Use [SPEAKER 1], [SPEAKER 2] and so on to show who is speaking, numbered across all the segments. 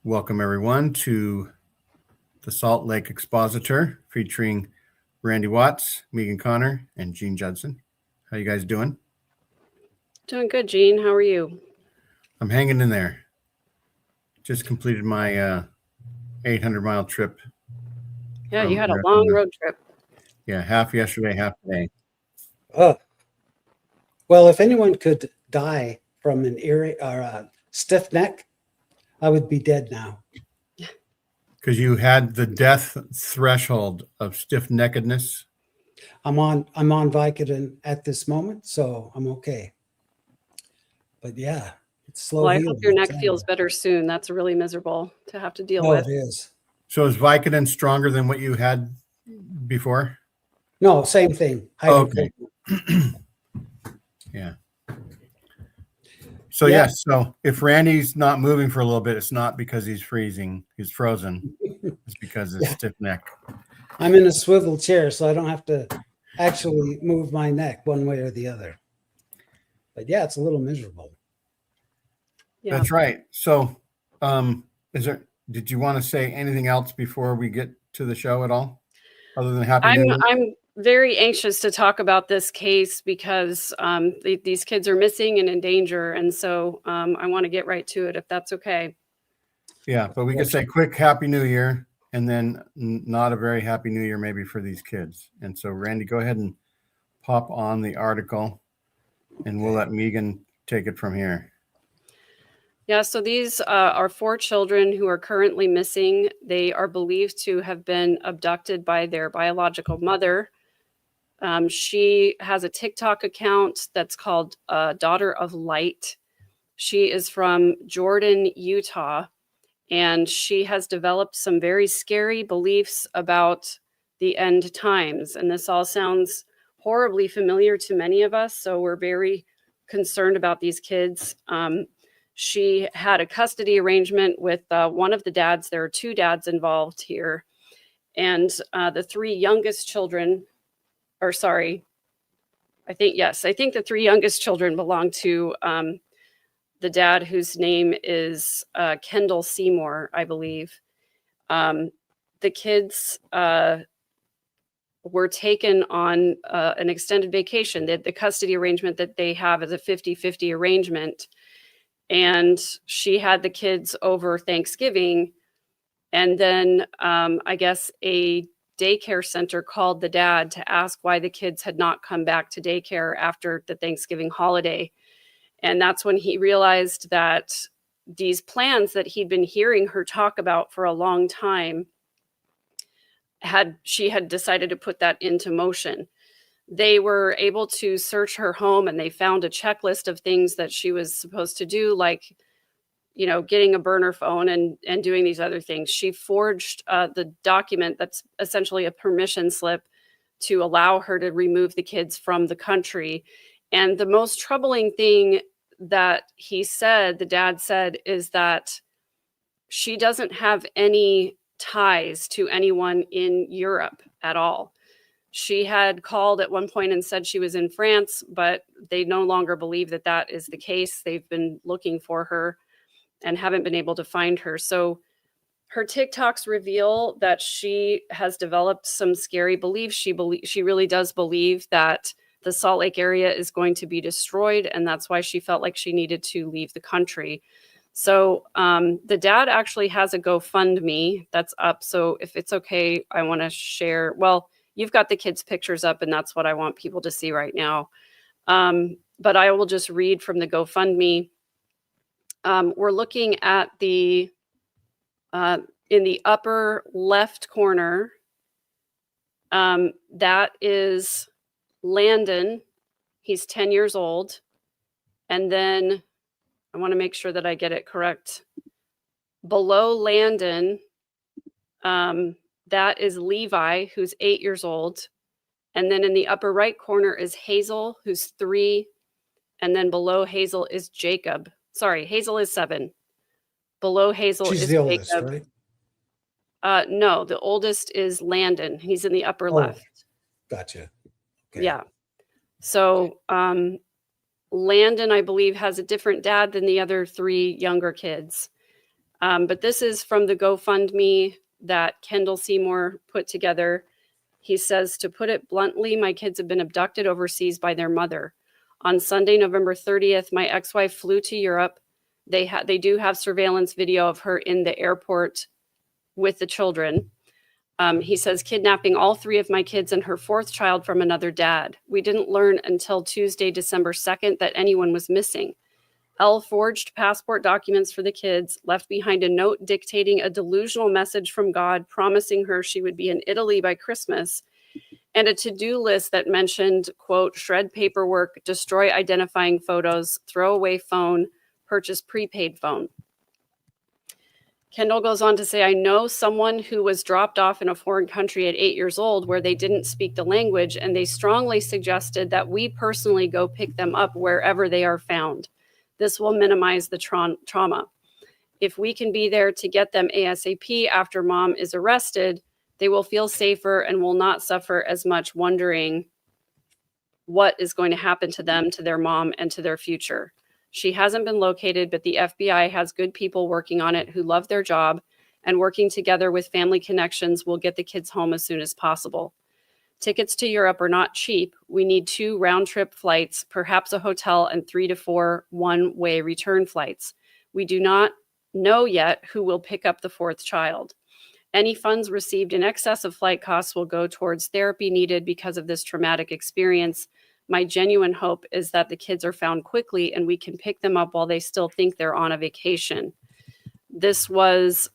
[SPEAKER 1] Welcome everyone to the Salt Lake Expositor featuring Randy Watts, Megan Connor, and Gene Judson. How you guys doing?
[SPEAKER 2] Doing good, Gene. How are you?
[SPEAKER 1] I'm hanging in there. Just completed my 800-mile trip.
[SPEAKER 2] Yeah, you had a long road trip.
[SPEAKER 1] Yeah, half yesterday, half today.
[SPEAKER 3] Oh, well, if anyone could die from an stiff neck, I would be dead now.
[SPEAKER 1] Because you had the death threshold of stiff-neckedness.
[SPEAKER 3] I'm on Vicodin at this moment, so I'm okay. But yeah, it's slow.
[SPEAKER 2] Well, I hope your neck feels better soon. That's really miserable to have to deal with.
[SPEAKER 3] Oh, it is.
[SPEAKER 1] So is Vicodin stronger than what you had before?
[SPEAKER 3] No, same thing.
[SPEAKER 1] Okay. Yeah. So yes, so if Randy's not moving for a little bit, it's not because he's freezing, he's frozen. It's because it's stiff neck.
[SPEAKER 3] I'm in a swivel chair, so I don't have to actually move my neck one way or the other. But yeah, it's a little miserable.
[SPEAKER 2] Yeah.
[SPEAKER 1] That's right. So did you want to say anything else before we get to the show at all? Other than Happy New Year?
[SPEAKER 2] I'm very anxious to talk about this case because these kids are missing and in danger. And so I want to get right to it, if that's okay.
[SPEAKER 1] Yeah, but we could say quick Happy New Year and then not a very Happy New Year maybe for these kids. And so, Randy, go ahead and pop on the article and we'll let Megan take it from here.
[SPEAKER 2] Yeah, so these are 4 children who are currently missing. They are believed to have been abducted by their biological mother. She has a TikTok account that's called Daughter of Light. She is from Jordan, Utah, and she has developed some very scary beliefs about the end times. And this all sounds horribly familiar to many of us, so we're very concerned about these kids. She had a custody arrangement with one of the dads. There are 2 dads involved here. And the 3 youngest children, I think the 3 youngest children belong to the dad whose name is Kendall Seymour, I believe. The kids were taken on an extended vacation. The custody arrangement that they have is a 50-50 arrangement. And she had the kids over Thanksgiving. And then I guess a daycare center called the dad to ask why the kids had not come back to daycare after the Thanksgiving holiday. And that's when he realized that these plans that he'd been hearing her talk about for a long time, she had decided to put that into motion. They were able to search her home and they found a checklist of things that she was supposed to do, like, getting a burner phone and doing these other things. She forged the document that's essentially a permission slip to allow her to remove the kids from the country. And the most troubling thing that the dad said, is that she doesn't have any ties to anyone in Europe at all. She had called at one point and said she was in France, but they no longer believe that that is the case. They've been looking for her and haven't been able to find her. So her TikToks reveal that she has developed some scary beliefs. She really does believe that the Salt Lake area is going to be destroyed, and that's why she felt like she needed to leave the country. So the dad actually has a GoFundMe that's up. So if it's okay, I want to share. Well, you've got the kids' pictures up, and that's what I want people to see right now. But I will just read from the GoFundMe. We're looking at in the upper left corner. That is Landon. He's 10 years old. And then I want to make sure that I get it correct. Below Landon, that is Levi, who's 8 years old. And then in the upper right corner is Hazel, who's 3. And then below Hazel is Jacob. Sorry, Hazel is 7. Below Hazel is
[SPEAKER 3] the oldest,
[SPEAKER 2] Jacob.
[SPEAKER 3] right?
[SPEAKER 2] No, the oldest is Landon. He's in the upper left.
[SPEAKER 3] Gotcha. Okay.
[SPEAKER 2] Yeah. So Landon, I believe, has a different dad than the other 3 younger kids. But this is from the GoFundMe that Kendall Seymour put together. He says, to put it bluntly, my kids have been abducted overseas by their mother. On Sunday, November 30th, my ex-wife flew to Europe. They do have surveillance video of her in the airport with the children. He says, kidnapping all 3 of my kids and her 4th child from another dad. We didn't learn until Tuesday, December 2nd, that anyone was missing. Elle forged passport documents for the kids, left behind a note dictating a delusional message from God, promising her she would be in Italy by Christmas, and a to-do list that mentioned, quote, shred paperwork, destroy identifying photos, throw away phone, purchase prepaid phone. Kendall goes on to say, I know someone who was dropped off in a foreign country at 8 years old where they didn't speak the language, and they strongly suggested that we personally go pick them up wherever they are found. This will minimize the trauma. If we can be there to get them ASAP after mom is arrested, they will feel safer and will not suffer as much wondering what is going to happen to them, to their mom, and to their future. She hasn't been located, but the FBI has good people working on it who love their job, and working together with family connections will get the kids home as soon as possible. Tickets to Europe are not cheap. We need 2 round-trip flights, perhaps a hotel, and 3 to 4 one-way return flights. We do not know yet who will pick up the 4th child. Any funds received in excess of flight costs will go towards therapy needed because of this traumatic experience. My genuine hope is that the kids are found quickly and we can pick them up while they still think they're on a vacation. This was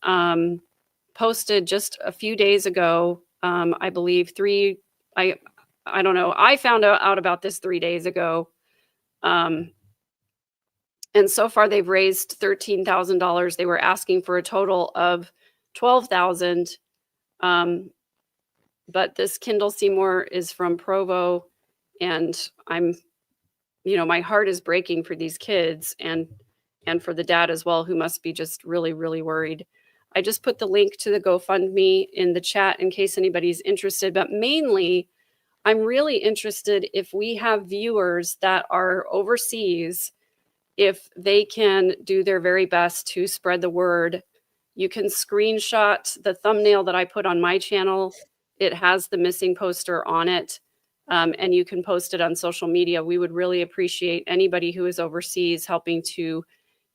[SPEAKER 2] posted just a few days ago. I believe I don't know. I found out about this 3 days ago. And so far they've raised $13,000. They were asking for a total of $12,000. But this Kendall Seymour is from Provo, and my heart is breaking for these kids and for the dad as well, who must be just really, really worried. I just put the link to the GoFundMe in the chat in case anybody's interested, but mainly I'm really interested if we have viewers that are overseas, if they can do their very best to spread the word. You can screenshot the thumbnail that I put on my channel. It has the missing poster on it, and you can post it on social media. We would really appreciate anybody who is overseas helping to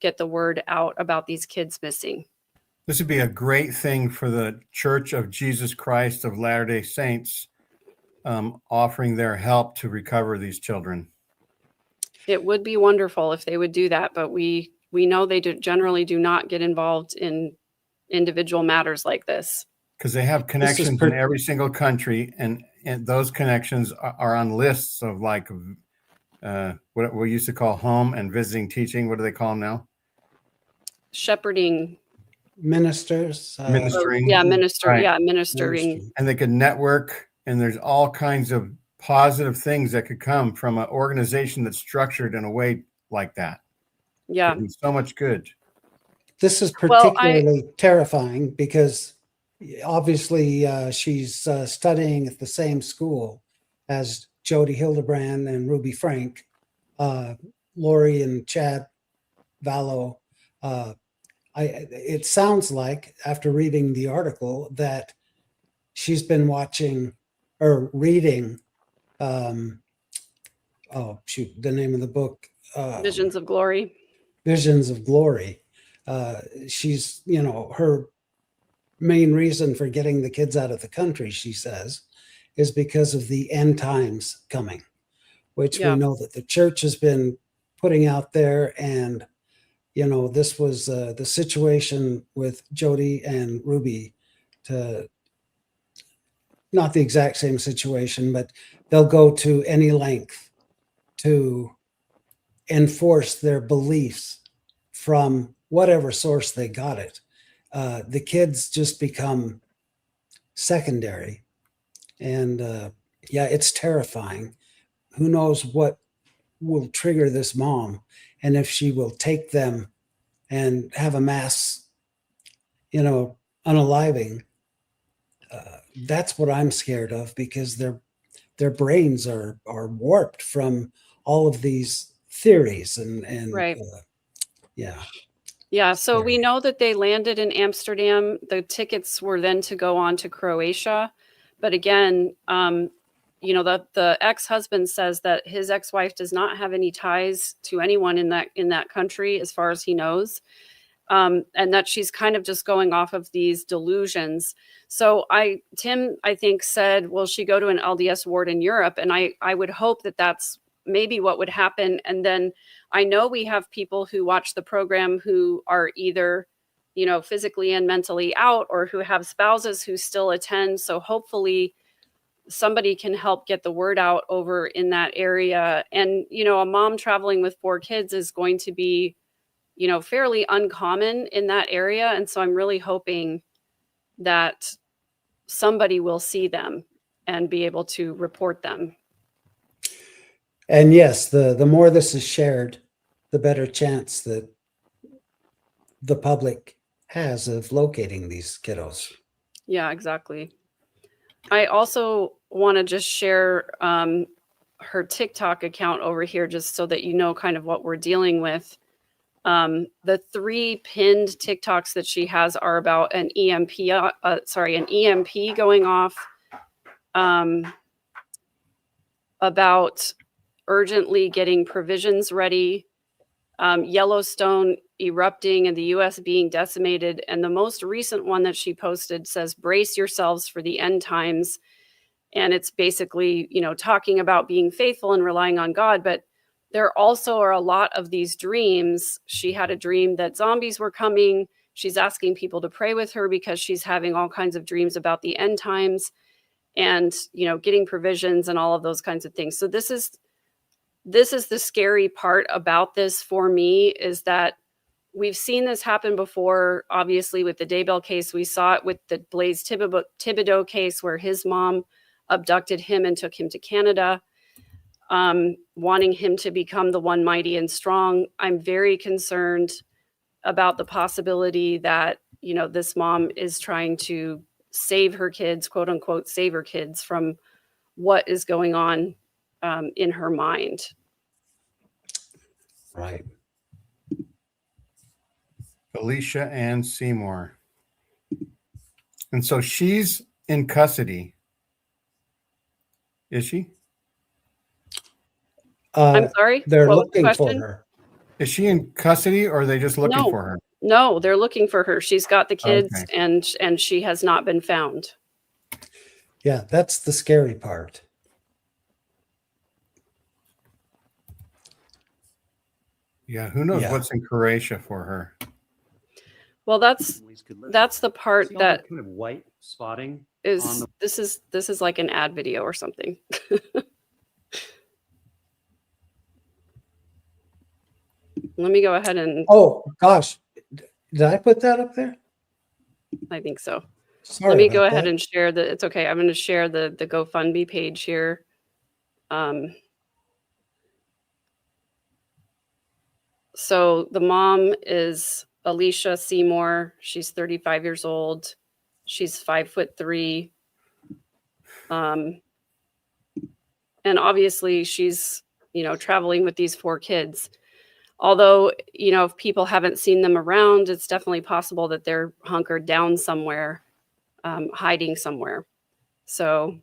[SPEAKER 2] get the word out about these kids missing.
[SPEAKER 1] This would be a great thing for the Church of Jesus Christ of Latter-day Saints, offering their help to recover these children.
[SPEAKER 2] It would be wonderful if they would do that, but we know they generally do not get involved in individual matters like this.
[SPEAKER 1] Because they have connections in every single country, and those connections are on lists of like what we used to call home and visiting teaching. What do they call them now?
[SPEAKER 2] Shepherding.
[SPEAKER 3] Ministers.
[SPEAKER 1] Ministering.
[SPEAKER 2] Ministering.
[SPEAKER 1] And they could network, and there's all kinds of positive things that could come from an organization that's structured in a way like that.
[SPEAKER 2] Yeah.
[SPEAKER 1] So much good.
[SPEAKER 3] This is particularly terrifying because obviously she's studying at the same school as Jody Hildebrand and Ruby Frank, Lori and Chad Vallow. It sounds like, after reading the article, that she's been watching or reading, the name of the book.
[SPEAKER 2] Visions of Glory.
[SPEAKER 3] Visions of Glory. She's, her main reason for getting the kids out of the country, she says, is because of the end times coming, which we know that the church has been putting out there. And, this was the situation with Jody and Ruby, not the exact same situation, but they'll go to any length to enforce their beliefs from whatever source they got it. The kids just become secondary. And it's terrifying. Who knows what will trigger this mom, and if she will take them and have a mass, unaliving. That's what I'm scared of, because their brains are warped from all of these theories and
[SPEAKER 2] right. Yeah, so we
[SPEAKER 3] Scary.
[SPEAKER 2] know that they landed in Amsterdam. The tickets were then to go on to Croatia. But again, the ex-husband says that his ex-wife does not have any ties to anyone in that country as far as he knows. And that she's kind of just going off of these delusions. So Tim, I think, said, will she go to an LDS ward in Europe? And I would hope that that's maybe what would happen. And then I know we have people who watch the program who are either, physically and mentally out, or who have spouses who still attend. So hopefully somebody can help get the word out over in that area. And, a mom traveling with 4 kids is going to be, fairly uncommon in that area. And so I'm really hoping that somebody will see them and be able to report them.
[SPEAKER 3] And yes, the more this is shared, the better chance that the public has of locating these kiddos.
[SPEAKER 2] Yeah, exactly. I also want to just share her TikTok account over here, just so that you know kind of what we're dealing with. The 3 pinned TikToks that she has are about an EMP going off, about urgently getting provisions ready, Yellowstone erupting and the U.S. being decimated. And the most recent one that she posted says, brace yourselves for the end times. And it's basically, talking about being faithful and relying on God. But there also are a lot of these dreams. She had a dream that zombies were coming. She's asking people to pray with her because she's having all kinds of dreams about the end times and, getting provisions and all of those kinds of things. So this is the scary part about this for me, is that we've seen this happen before. Obviously, with the Daybell case, we saw it with the Blaise Thibodeau case, where his mom abducted him and took him to Canada, wanting him to become the one mighty and strong. I'm very concerned about the possibility that, this mom is trying to save her kids, quote unquote, save her kids from what is going on in her mind.
[SPEAKER 3] Right.
[SPEAKER 1] Alicia Ann Seymour. And so she's in custody. Is she?
[SPEAKER 2] I'm sorry?
[SPEAKER 3] They're
[SPEAKER 2] What was the
[SPEAKER 3] looking for
[SPEAKER 2] question?
[SPEAKER 3] her.
[SPEAKER 1] Is she in custody, or are they just looking for her?
[SPEAKER 2] No, they're looking for her. She's got the kids,
[SPEAKER 1] Okay.
[SPEAKER 2] and she has not been found.
[SPEAKER 3] Yeah, that's the scary part.
[SPEAKER 1] Yeah, who knows
[SPEAKER 3] Yeah.
[SPEAKER 1] what's in Croatia for her?
[SPEAKER 2] Well, that's the part
[SPEAKER 4] See all
[SPEAKER 2] that
[SPEAKER 4] kind of white spotting on
[SPEAKER 2] is
[SPEAKER 4] the
[SPEAKER 2] this is like an ad video or something. Let me go ahead and
[SPEAKER 3] Oh gosh, did I put that up there?
[SPEAKER 2] I think so.
[SPEAKER 3] Sorry.
[SPEAKER 2] Let me go
[SPEAKER 3] about
[SPEAKER 2] ahead
[SPEAKER 3] that.
[SPEAKER 2] and share it's okay. I'm going to share the GoFundMe page here. So the mom is Alicia Seymour. She's 35 years old. She's 5'3". And obviously she's, traveling with these 4 kids. Although, if people haven't seen them around, it's definitely possible that they're hunkered down somewhere, hiding somewhere. So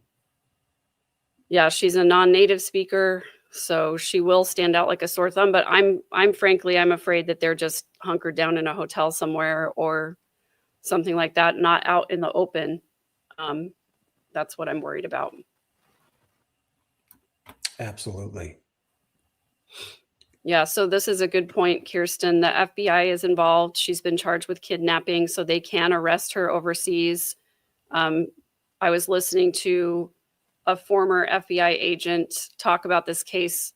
[SPEAKER 2] yeah, she's a non-native speaker, so she will stand out like a sore thumb. But I'm frankly afraid that they're just hunkered down in a hotel somewhere or something like that, not out in the open. That's what I'm worried about.
[SPEAKER 3] Absolutely.
[SPEAKER 2] Yeah, so this is a good point, Kirsten. The FBI is involved. She's been charged with kidnapping, so they can arrest her overseas. I was listening to a former FBI agent talk about this case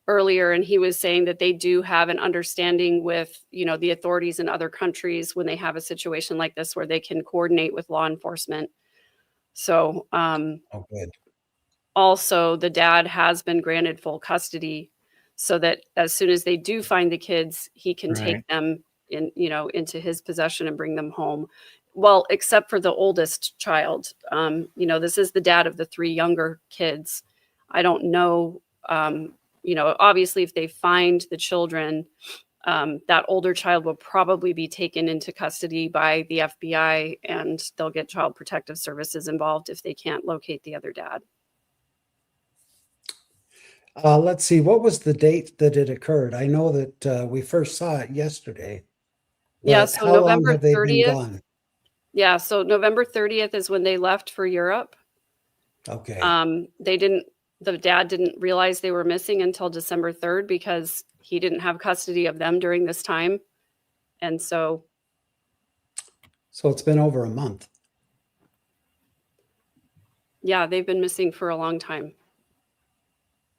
[SPEAKER 2] earlier, and he was saying that they do have an understanding with, the authorities in other countries when they have a situation like this where they can coordinate with law enforcement. So
[SPEAKER 3] Oh, good.
[SPEAKER 2] also the dad has been granted full custody, so that as soon as they do find the kids, he can take them into his possession and bring them home. Well, except for the oldest child. This is the dad of the 3 younger kids. I don't know, obviously if they find the children, that older child will probably be taken into custody by the FBI, and they'll get Child Protective Services involved if they can't locate the other dad.
[SPEAKER 3] Let's see, what was the date that it occurred? I know that we first saw it yesterday.
[SPEAKER 2] Yeah,
[SPEAKER 3] But
[SPEAKER 2] so
[SPEAKER 3] how long
[SPEAKER 2] November
[SPEAKER 3] have they been
[SPEAKER 2] 30th.
[SPEAKER 3] gone?
[SPEAKER 2] Yeah, so November 30th is when they left for Europe.
[SPEAKER 3] Okay.
[SPEAKER 2] The dad didn't realize they were missing until December 3rd because he didn't have custody of them during this time. And so,
[SPEAKER 3] So it's been over a month.
[SPEAKER 2] yeah, they've been missing for a long time.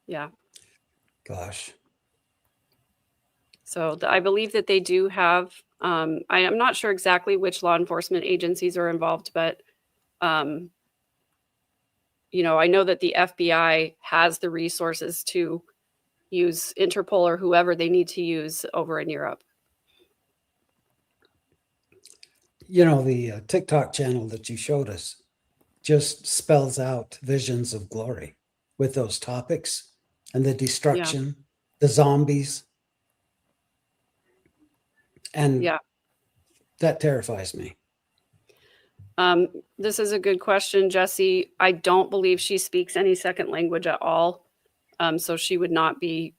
[SPEAKER 2] Yeah.
[SPEAKER 3] Gosh.
[SPEAKER 2] So I believe that they do have, I am not sure exactly which law enforcement agencies are involved, but, you know, I know that the FBI has the resources to use Interpol or whoever they need to use over in Europe.
[SPEAKER 3] You know, the TikTok channel that you showed us just spells out visions of glory with those topics and the destruction, the zombies. And
[SPEAKER 2] Yeah.
[SPEAKER 3] that terrifies me.
[SPEAKER 2] This is a good question, Jesse. I don't believe she speaks any second language at all. So she would not be,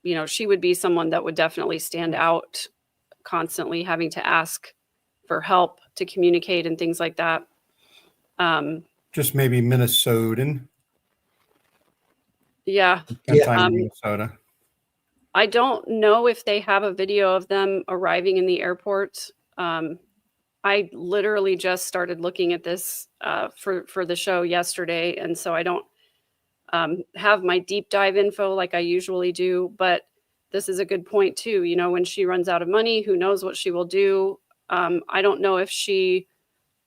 [SPEAKER 2] you know, she would be someone that would definitely stand out, constantly having to ask for help to communicate and things like that.
[SPEAKER 1] Just maybe Minnesotan.
[SPEAKER 2] Yeah.
[SPEAKER 1] Spent time in Minnesota.
[SPEAKER 2] I don't know if they have a video of them arriving in the airport. I literally just started looking at this for the show yesterday, and so I don't have my deep dive info like I usually do, but this is a good point too. You know, when she runs out of money, who knows what she will do? I don't know if she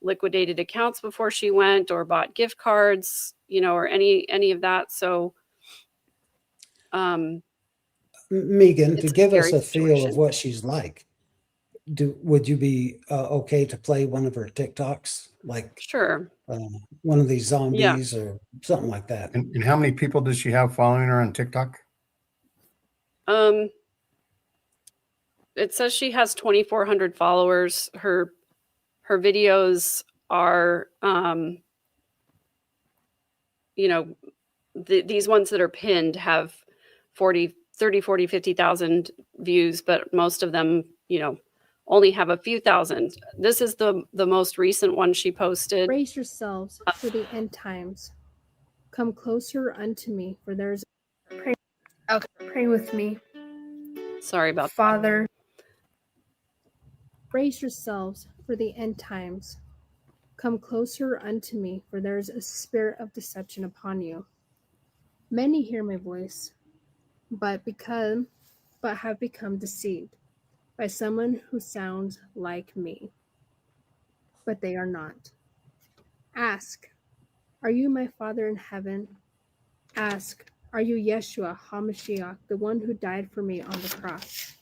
[SPEAKER 2] liquidated accounts before she went or bought gift cards, you know, or any of that. So,
[SPEAKER 3] Megan, to
[SPEAKER 2] it's a
[SPEAKER 3] give us
[SPEAKER 2] scary
[SPEAKER 3] a feel of
[SPEAKER 2] situation.
[SPEAKER 3] what she's like, would you be okay to play one of her TikToks, like
[SPEAKER 2] Sure.
[SPEAKER 3] one of these zombies or something like that?
[SPEAKER 1] And how many people does she have following her on TikTok?
[SPEAKER 2] It says she has 2,400 followers. Her videos are, you know, these ones that are pinned have 30, 40, 50,000 views, but most of them, you know, only have a few thousand. This is the most recent one she posted.
[SPEAKER 5] Brace yourselves for the end times. Come closer unto me, for there's pray. Okay, pray with me.
[SPEAKER 2] Sorry about
[SPEAKER 5] Father. Brace yourselves for the end times. Come closer unto me, for there is a spirit of deception upon you. Many hear my voice, but have become deceived by someone who sounds like me, but they are not. Ask, are you my Father in heaven? Ask, are you Yeshua HaMashiach, the one who died for me on the cross?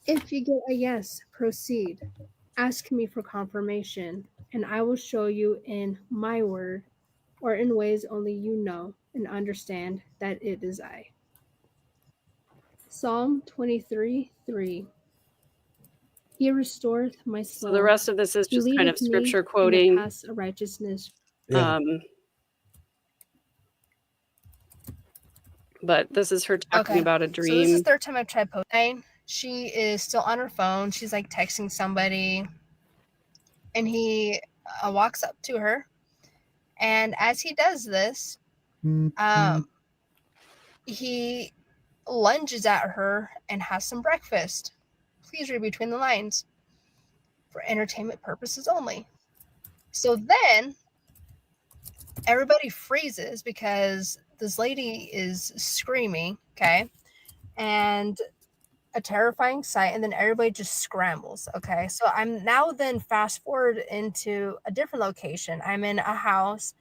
[SPEAKER 5] If you get a yes, proceed. Ask me for confirmation, and I will show you in my word, or in ways only you know and understand that it is I. Psalm 23:3. He restoreth my soul.
[SPEAKER 2] So the rest of this is
[SPEAKER 5] He
[SPEAKER 2] just kind of
[SPEAKER 5] leadeth me
[SPEAKER 2] scripture
[SPEAKER 5] in the
[SPEAKER 2] quoting.
[SPEAKER 5] paths of righteousness.
[SPEAKER 3] Yeah.
[SPEAKER 2] But this is her talking about a dream.
[SPEAKER 6] So this is the third time I've tried posting. She is still on her phone. She's like texting somebody. And he walks up to her. And as he does this, he lunges at her and has some breakfast. Please read between the lines. For entertainment purposes only. So then everybody freezes because this lady is screaming, okay? And a terrifying sight, and then everybody just scrambles, okay? So I'm now then fast forward into a different location. I'm in a house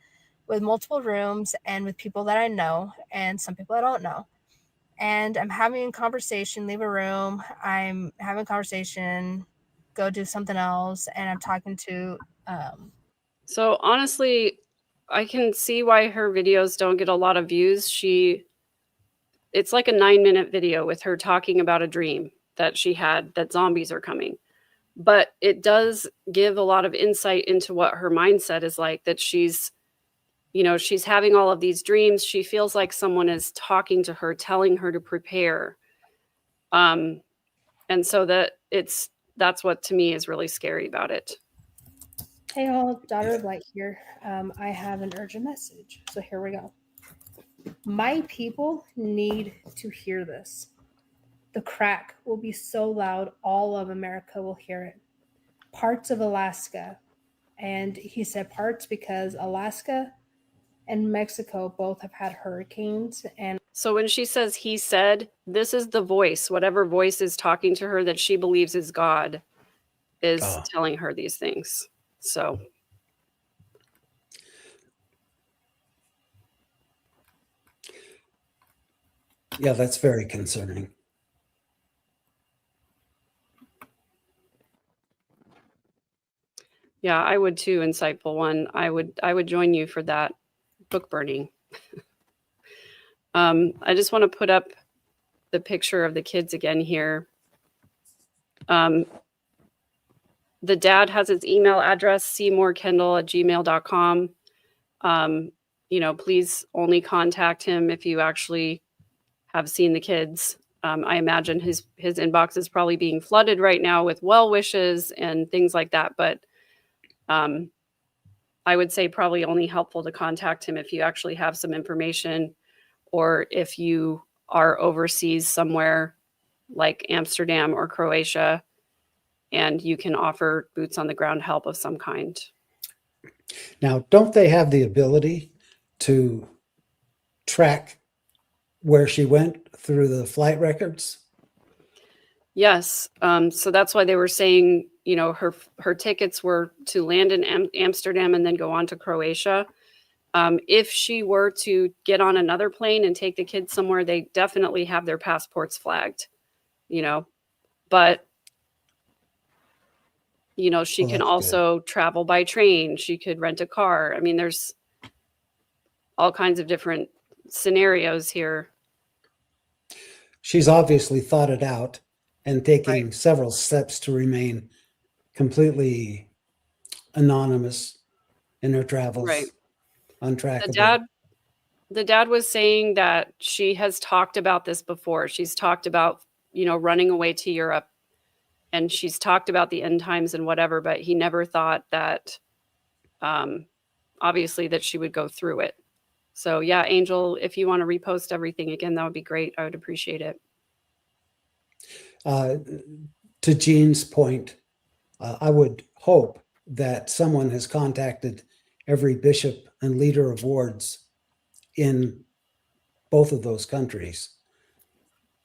[SPEAKER 6] with multiple rooms and with people that I know and some people I don't know. And I'm having a conversation, leave a room, I'm having a conversation, go do something else, and I'm talking to
[SPEAKER 2] So honestly, I can see why her videos don't get a lot of views. It's like a 9-minute video with her talking about a dream that she had, that zombies are coming. But it does give a lot of insight into what her mindset is like, that she's, you know, she's having all of these dreams. She feels like someone is talking to her, telling her to prepare. And so that's what to me is really scary about it.
[SPEAKER 5] Hey all, Daughter of Light here. I have an urgent message. So here we go. My people need to hear this. The crack will be so loud, all of America will hear it. Parts of Alaska, and he said parts because Alaska and Mexico both have had hurricanes. And
[SPEAKER 2] So when she says he said, this is the voice, whatever voice is talking to her that she believes is God, is telling her these things. So
[SPEAKER 3] Yeah, that's very concerning.
[SPEAKER 2] yeah, I would too, Insightful One. I would join you for that book burning. I just want to put up the picture of the kids again here. The dad has his email address, seymourkendall@gmail.com. You know, please only contact him if you actually have seen the kids. I imagine his inbox is probably being flooded right now with well wishes and things like that. But I would say probably only helpful to contact him if you actually have some information, or if you are overseas somewhere like Amsterdam or Croatia, and you can offer boots on the ground help of some kind.
[SPEAKER 3] Now, don't they have the ability to track where she went through the flight records?
[SPEAKER 2] Yes. So that's why they were saying, you know, her tickets were to land in Amsterdam and then go on to Croatia. If she were to get on another plane and take the kids somewhere, they definitely have their passports flagged, you know, but you know, she
[SPEAKER 3] Well,
[SPEAKER 2] can
[SPEAKER 3] that's
[SPEAKER 2] also travel by train. She could rent a car. I mean, there's all kinds of different scenarios here.
[SPEAKER 3] She's obviously thought it out and taking
[SPEAKER 2] Right.
[SPEAKER 3] several steps to remain completely anonymous in her travels,
[SPEAKER 2] Right.
[SPEAKER 3] untrackable.
[SPEAKER 2] The dad was saying that she has talked about this before. She's talked about, you know, running away to Europe, and she's talked about the end times and whatever, but he never thought that, obviously, that she would go through it. So yeah, Angel, if you want to repost everything again, that would be great. I would appreciate it.
[SPEAKER 3] To Jean's point, I would hope that someone has contacted every bishop and leader of wards in both of those countries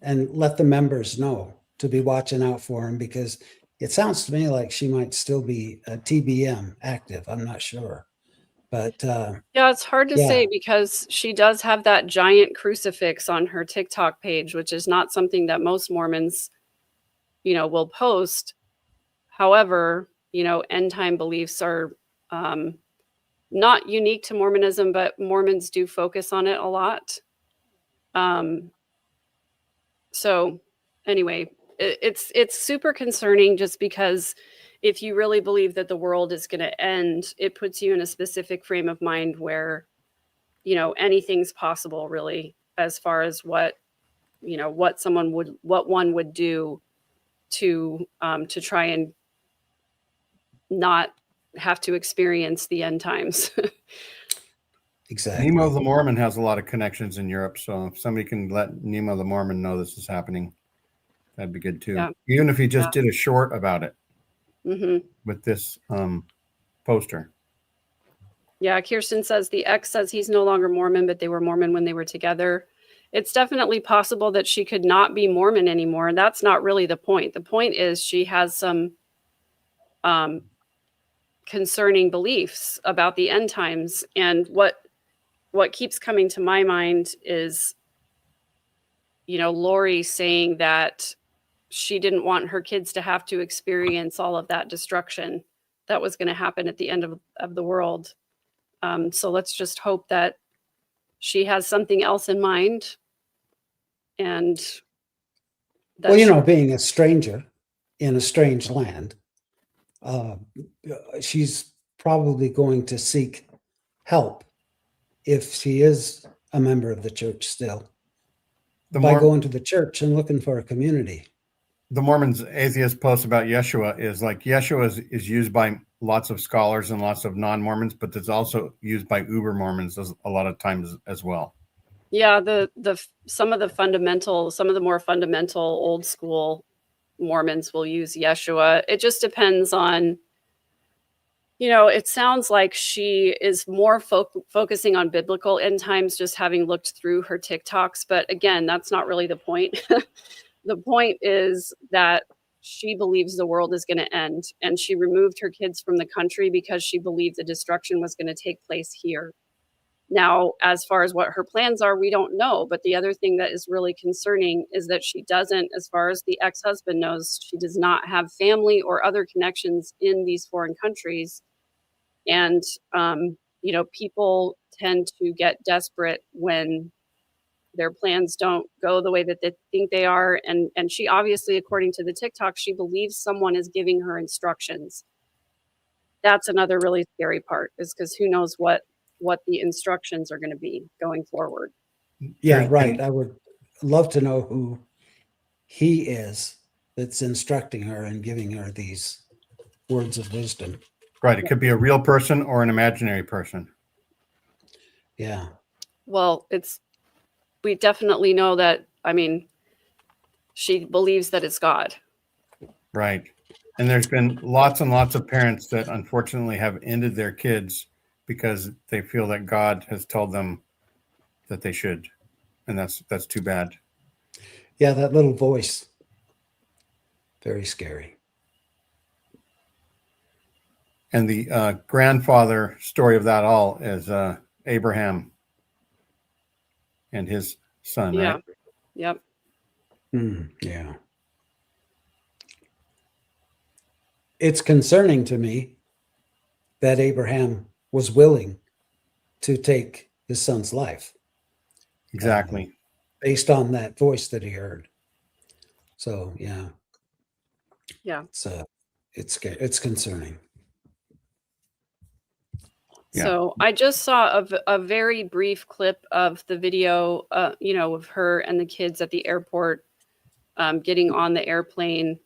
[SPEAKER 3] and let the members know to be watching out for him, because it sounds to me like she might still be a TBM active. I'm not sure. But
[SPEAKER 2] yeah, it's hard to
[SPEAKER 3] yeah.
[SPEAKER 2] say, because she does have that giant crucifix on her TikTok page, which is not something that most Mormons, you know, will post. However, you know, end time beliefs are not unique to Mormonism, but Mormons do focus on it a lot. So anyway, it's super concerning, just because if you really believe that the world is going to end, it puts you in a specific frame of mind where, you know, anything's possible, really, as far as what, you know, what one would do to try and not have to experience the end times.
[SPEAKER 3] Exactly.
[SPEAKER 1] Nemo the Mormon has a lot of connections in Europe, so if somebody can let Nemo the Mormon know this is happening, that'd be good too.
[SPEAKER 2] Yeah.
[SPEAKER 1] Even if he just did a short about it
[SPEAKER 2] with
[SPEAKER 1] this poster.
[SPEAKER 2] Yeah, Kirsten says the ex says he's no longer Mormon, but they were Mormon when they were together. It's definitely possible that she could not be Mormon anymore. That's not really the point. The point is she has some concerning beliefs about the end times. And what keeps coming to my mind is, you know, Lori saying that she didn't want her kids to have to experience all of that destruction that was going to happen at the end of the world. So let's just hope that she has something else in mind, and that
[SPEAKER 3] Well, you
[SPEAKER 2] she-
[SPEAKER 3] know, being a stranger in a strange land, uh, she's probably going to seek help if she is a member of the church still
[SPEAKER 1] The
[SPEAKER 3] by
[SPEAKER 1] more
[SPEAKER 3] going to the church and looking for a community.
[SPEAKER 1] the Mormons atheist post about Yeshua is like Yeshua is used by lots of scholars and lots of non-Mormons, but it's also used by uber Mormons a lot of times as well.
[SPEAKER 2] yeah, some of the more fundamental old school Mormons will use Yeshua. It just depends on, it sounds like she is more focusing on biblical end times, just having looked through her TikToks. But again, that's not really the point. The point is that she believes the world is going to end, and she removed her kids from the country because she believed the destruction was going to take place here. Now, as far as what her plans are, we don't know. But the other thing that is really concerning is that she doesn't, as far as the ex-husband knows, she does not have family or other connections in these foreign countries. And, people tend to get desperate when their plans don't go the way that they think they are. And she obviously, according to the TikTok, she believes someone is giving her instructions. That's another really scary part, is because who knows what the instructions are going to be going forward.
[SPEAKER 3] Yeah,
[SPEAKER 1] There's
[SPEAKER 3] right.
[SPEAKER 1] been-
[SPEAKER 3] I would love to know who he is that's instructing her and giving her these words of wisdom.
[SPEAKER 1] Right. It could be a real person or an imaginary person.
[SPEAKER 3] Yeah.
[SPEAKER 2] Well, we definitely know that, she believes that it's God.
[SPEAKER 1] Right. And there's been lots and lots of parents that unfortunately have ended their kids because they feel that God has told them that they should. And that's too bad.
[SPEAKER 3] Yeah, that little voice. Very scary.
[SPEAKER 1] And the grandfather story of that all is Abraham and his son,
[SPEAKER 2] Yeah.
[SPEAKER 1] right?
[SPEAKER 2] Yep.
[SPEAKER 3] Yeah. It's concerning to me that Abraham was willing to take his son's life
[SPEAKER 1] Exactly.
[SPEAKER 3] based on that voice that he heard. So, yeah.
[SPEAKER 2] Yeah.
[SPEAKER 3] It's concerning.
[SPEAKER 1] Yeah.
[SPEAKER 2] So I just saw a very brief clip of the video, of her and the kids at the airport getting on the airplane.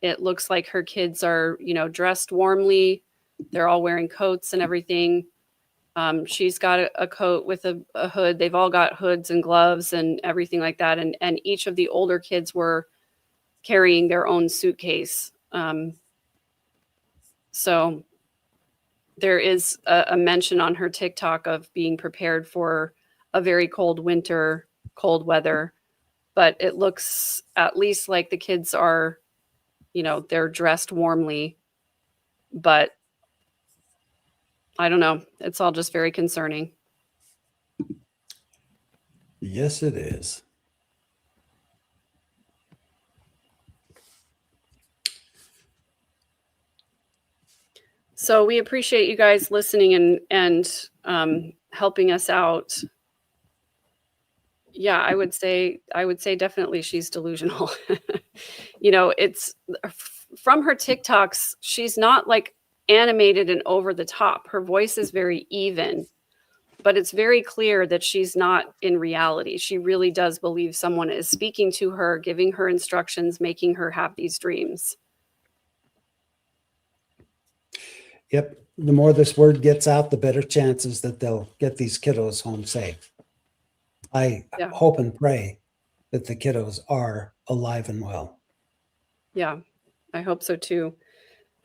[SPEAKER 2] It looks like her kids are, dressed warmly. They're all wearing coats and everything. She's got a coat with a hood. They've all got hoods and gloves and everything like that. And each of the older kids were carrying their own suitcase. So there is a mention on her TikTok of being prepared for a very cold winter, cold weather. But it looks at least like the kids are, they're dressed warmly. But I don't know. It's all just very concerning.
[SPEAKER 3] Yes, it is.
[SPEAKER 2] So we appreciate you guys listening and helping us out. Yeah, I would say definitely she's delusional. It's from her TikToks, she's not like animated and over the top. Her voice is very even, but it's very clear that she's not in reality. She really does believe someone is speaking to her, giving her instructions, making her have these dreams.
[SPEAKER 3] Yep. The more this word gets out, the better chances that they'll get these kiddos home safe. I
[SPEAKER 2] Yeah.
[SPEAKER 3] hope and pray that the kiddos are alive and well.
[SPEAKER 2] Yeah, I hope so too.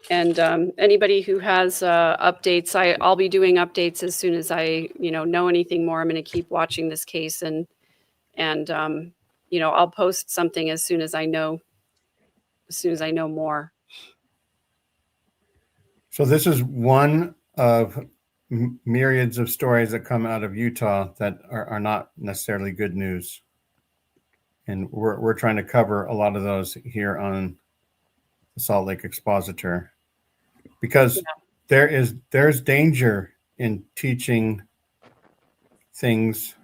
[SPEAKER 2] And anybody who has updates, I'll be doing updates as soon as I know anything more. I'm going to keep watching this case and I'll post something as soon as I know more.
[SPEAKER 1] So this is one of myriads of stories that come out of Utah that are not necessarily good news. And we're trying to cover a lot of those here on the Salt Lake Expositor, because there's danger in teaching things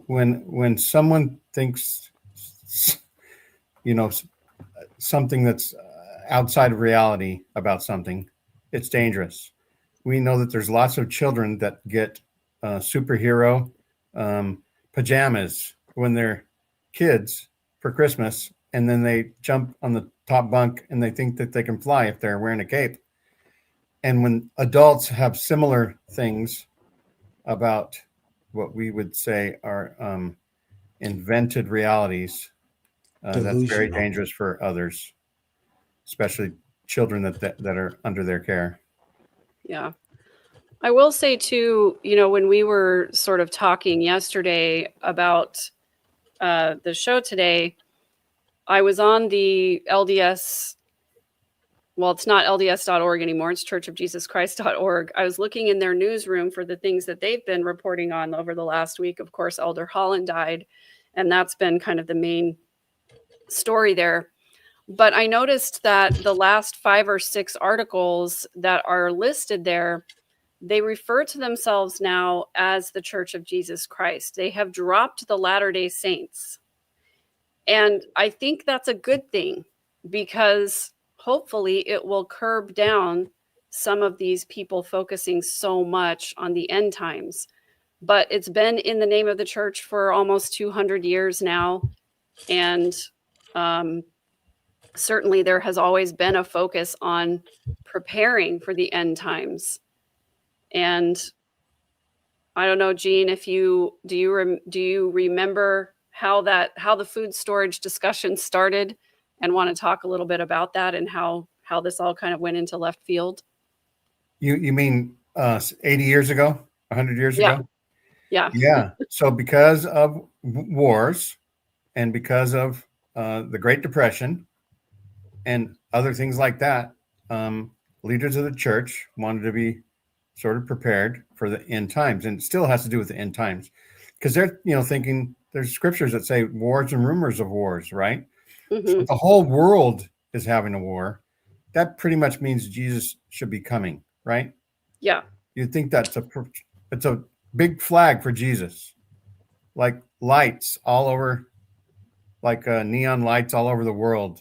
[SPEAKER 1] when someone thinks something that's outside of reality about something, it's dangerous. We know that there's lots of children that get superhero pajamas when they're kids for Christmas, and then they jump on the top bunk and they think that they can fly if they're wearing a cape. And when adults have similar things about what we would say are invented realities, that's very
[SPEAKER 3] Delusional.
[SPEAKER 1] dangerous for others, especially children that are under their care.
[SPEAKER 2] Yeah. I will say too, when we were sort of talking yesterday about the show today, I was on the LDS. Well, it's not LDS.org anymore. It's churchofjesuschrist.org. I was looking in their newsroom for the things that they've been reporting on over the last week. Of course, Elder Holland died, and that's been kind of the main story there. But I noticed that the last 5 or 6 articles that are listed there, they refer to themselves now as the Church of Jesus Christ. They have dropped the Latter-day Saints. And I think that's a good thing, because hopefully it will curb down some of these people focusing so much on the end times. But it's been in the name of the church for almost 200 years now. And certainly there has always been a focus on preparing for the end times. And I don't know, Jean, if do you remember how the food storage discussion started, and want to talk a little bit about that and how this all kind of went into left field?
[SPEAKER 1] You mean 80 years ago, 100 years ago?
[SPEAKER 2] Yeah.
[SPEAKER 1] Yeah. So because of wars and because of the Great Depression and other things like that, leaders of the church wanted to be sort of prepared for the end times, and it still has to do with the end times, because they're thinking there's scriptures that say wars and rumors of wars, right?
[SPEAKER 2] Mm-hmm.
[SPEAKER 1] So if the whole world is having a war, that pretty much means Jesus should be coming, right?
[SPEAKER 2] Yeah.
[SPEAKER 1] You'd think it's a big flag for Jesus, like lights all over, like neon lights all over the world.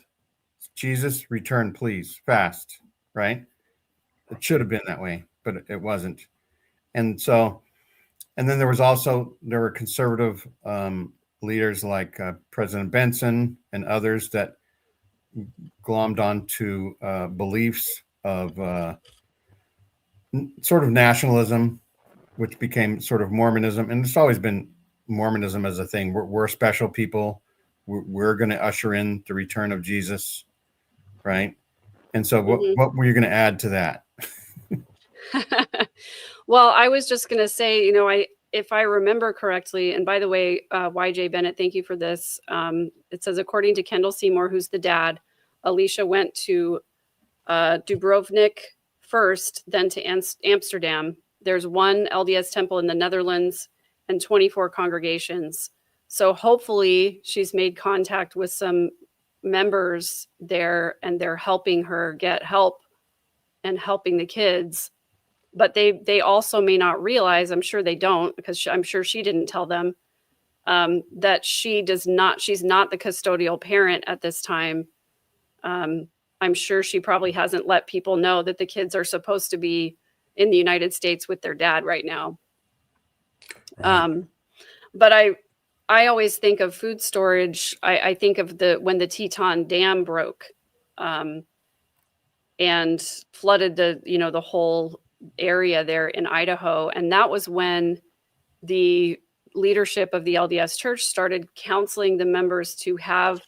[SPEAKER 1] Jesus, return, please, fast, right? It should have been that way, but it wasn't. And then there were conservative leaders like President Benson and others that glommed onto beliefs of sort of nationalism, which became sort of Mormonism. And it's always been Mormonism as a thing. We're special people. We're going to usher in the return of Jesus, right? And so what were you going to add to that?
[SPEAKER 2] Well, I was just going to say, if I remember correctly, and by the way, YJ Bennett, thank you for this. It says, according to Kendall Seymour, who's the dad, Alicia went to Dubrovnik first, then to Amsterdam. There's one LDS temple in the Netherlands and 24 congregations. So hopefully she's made contact with some members there, and they're helping her get help and helping the kids. But they also may not realize, I'm sure they don't, because I'm sure she didn't tell them, that she's not the custodial parent at this time. I'm sure she probably hasn't let people know that the kids are supposed to be in the United States with their dad right now. Right. But I always think of food storage. I think of when the Teton Dam broke and flooded the whole area there in Idaho. And that was when the leadership of the LDS Church started counseling the members to have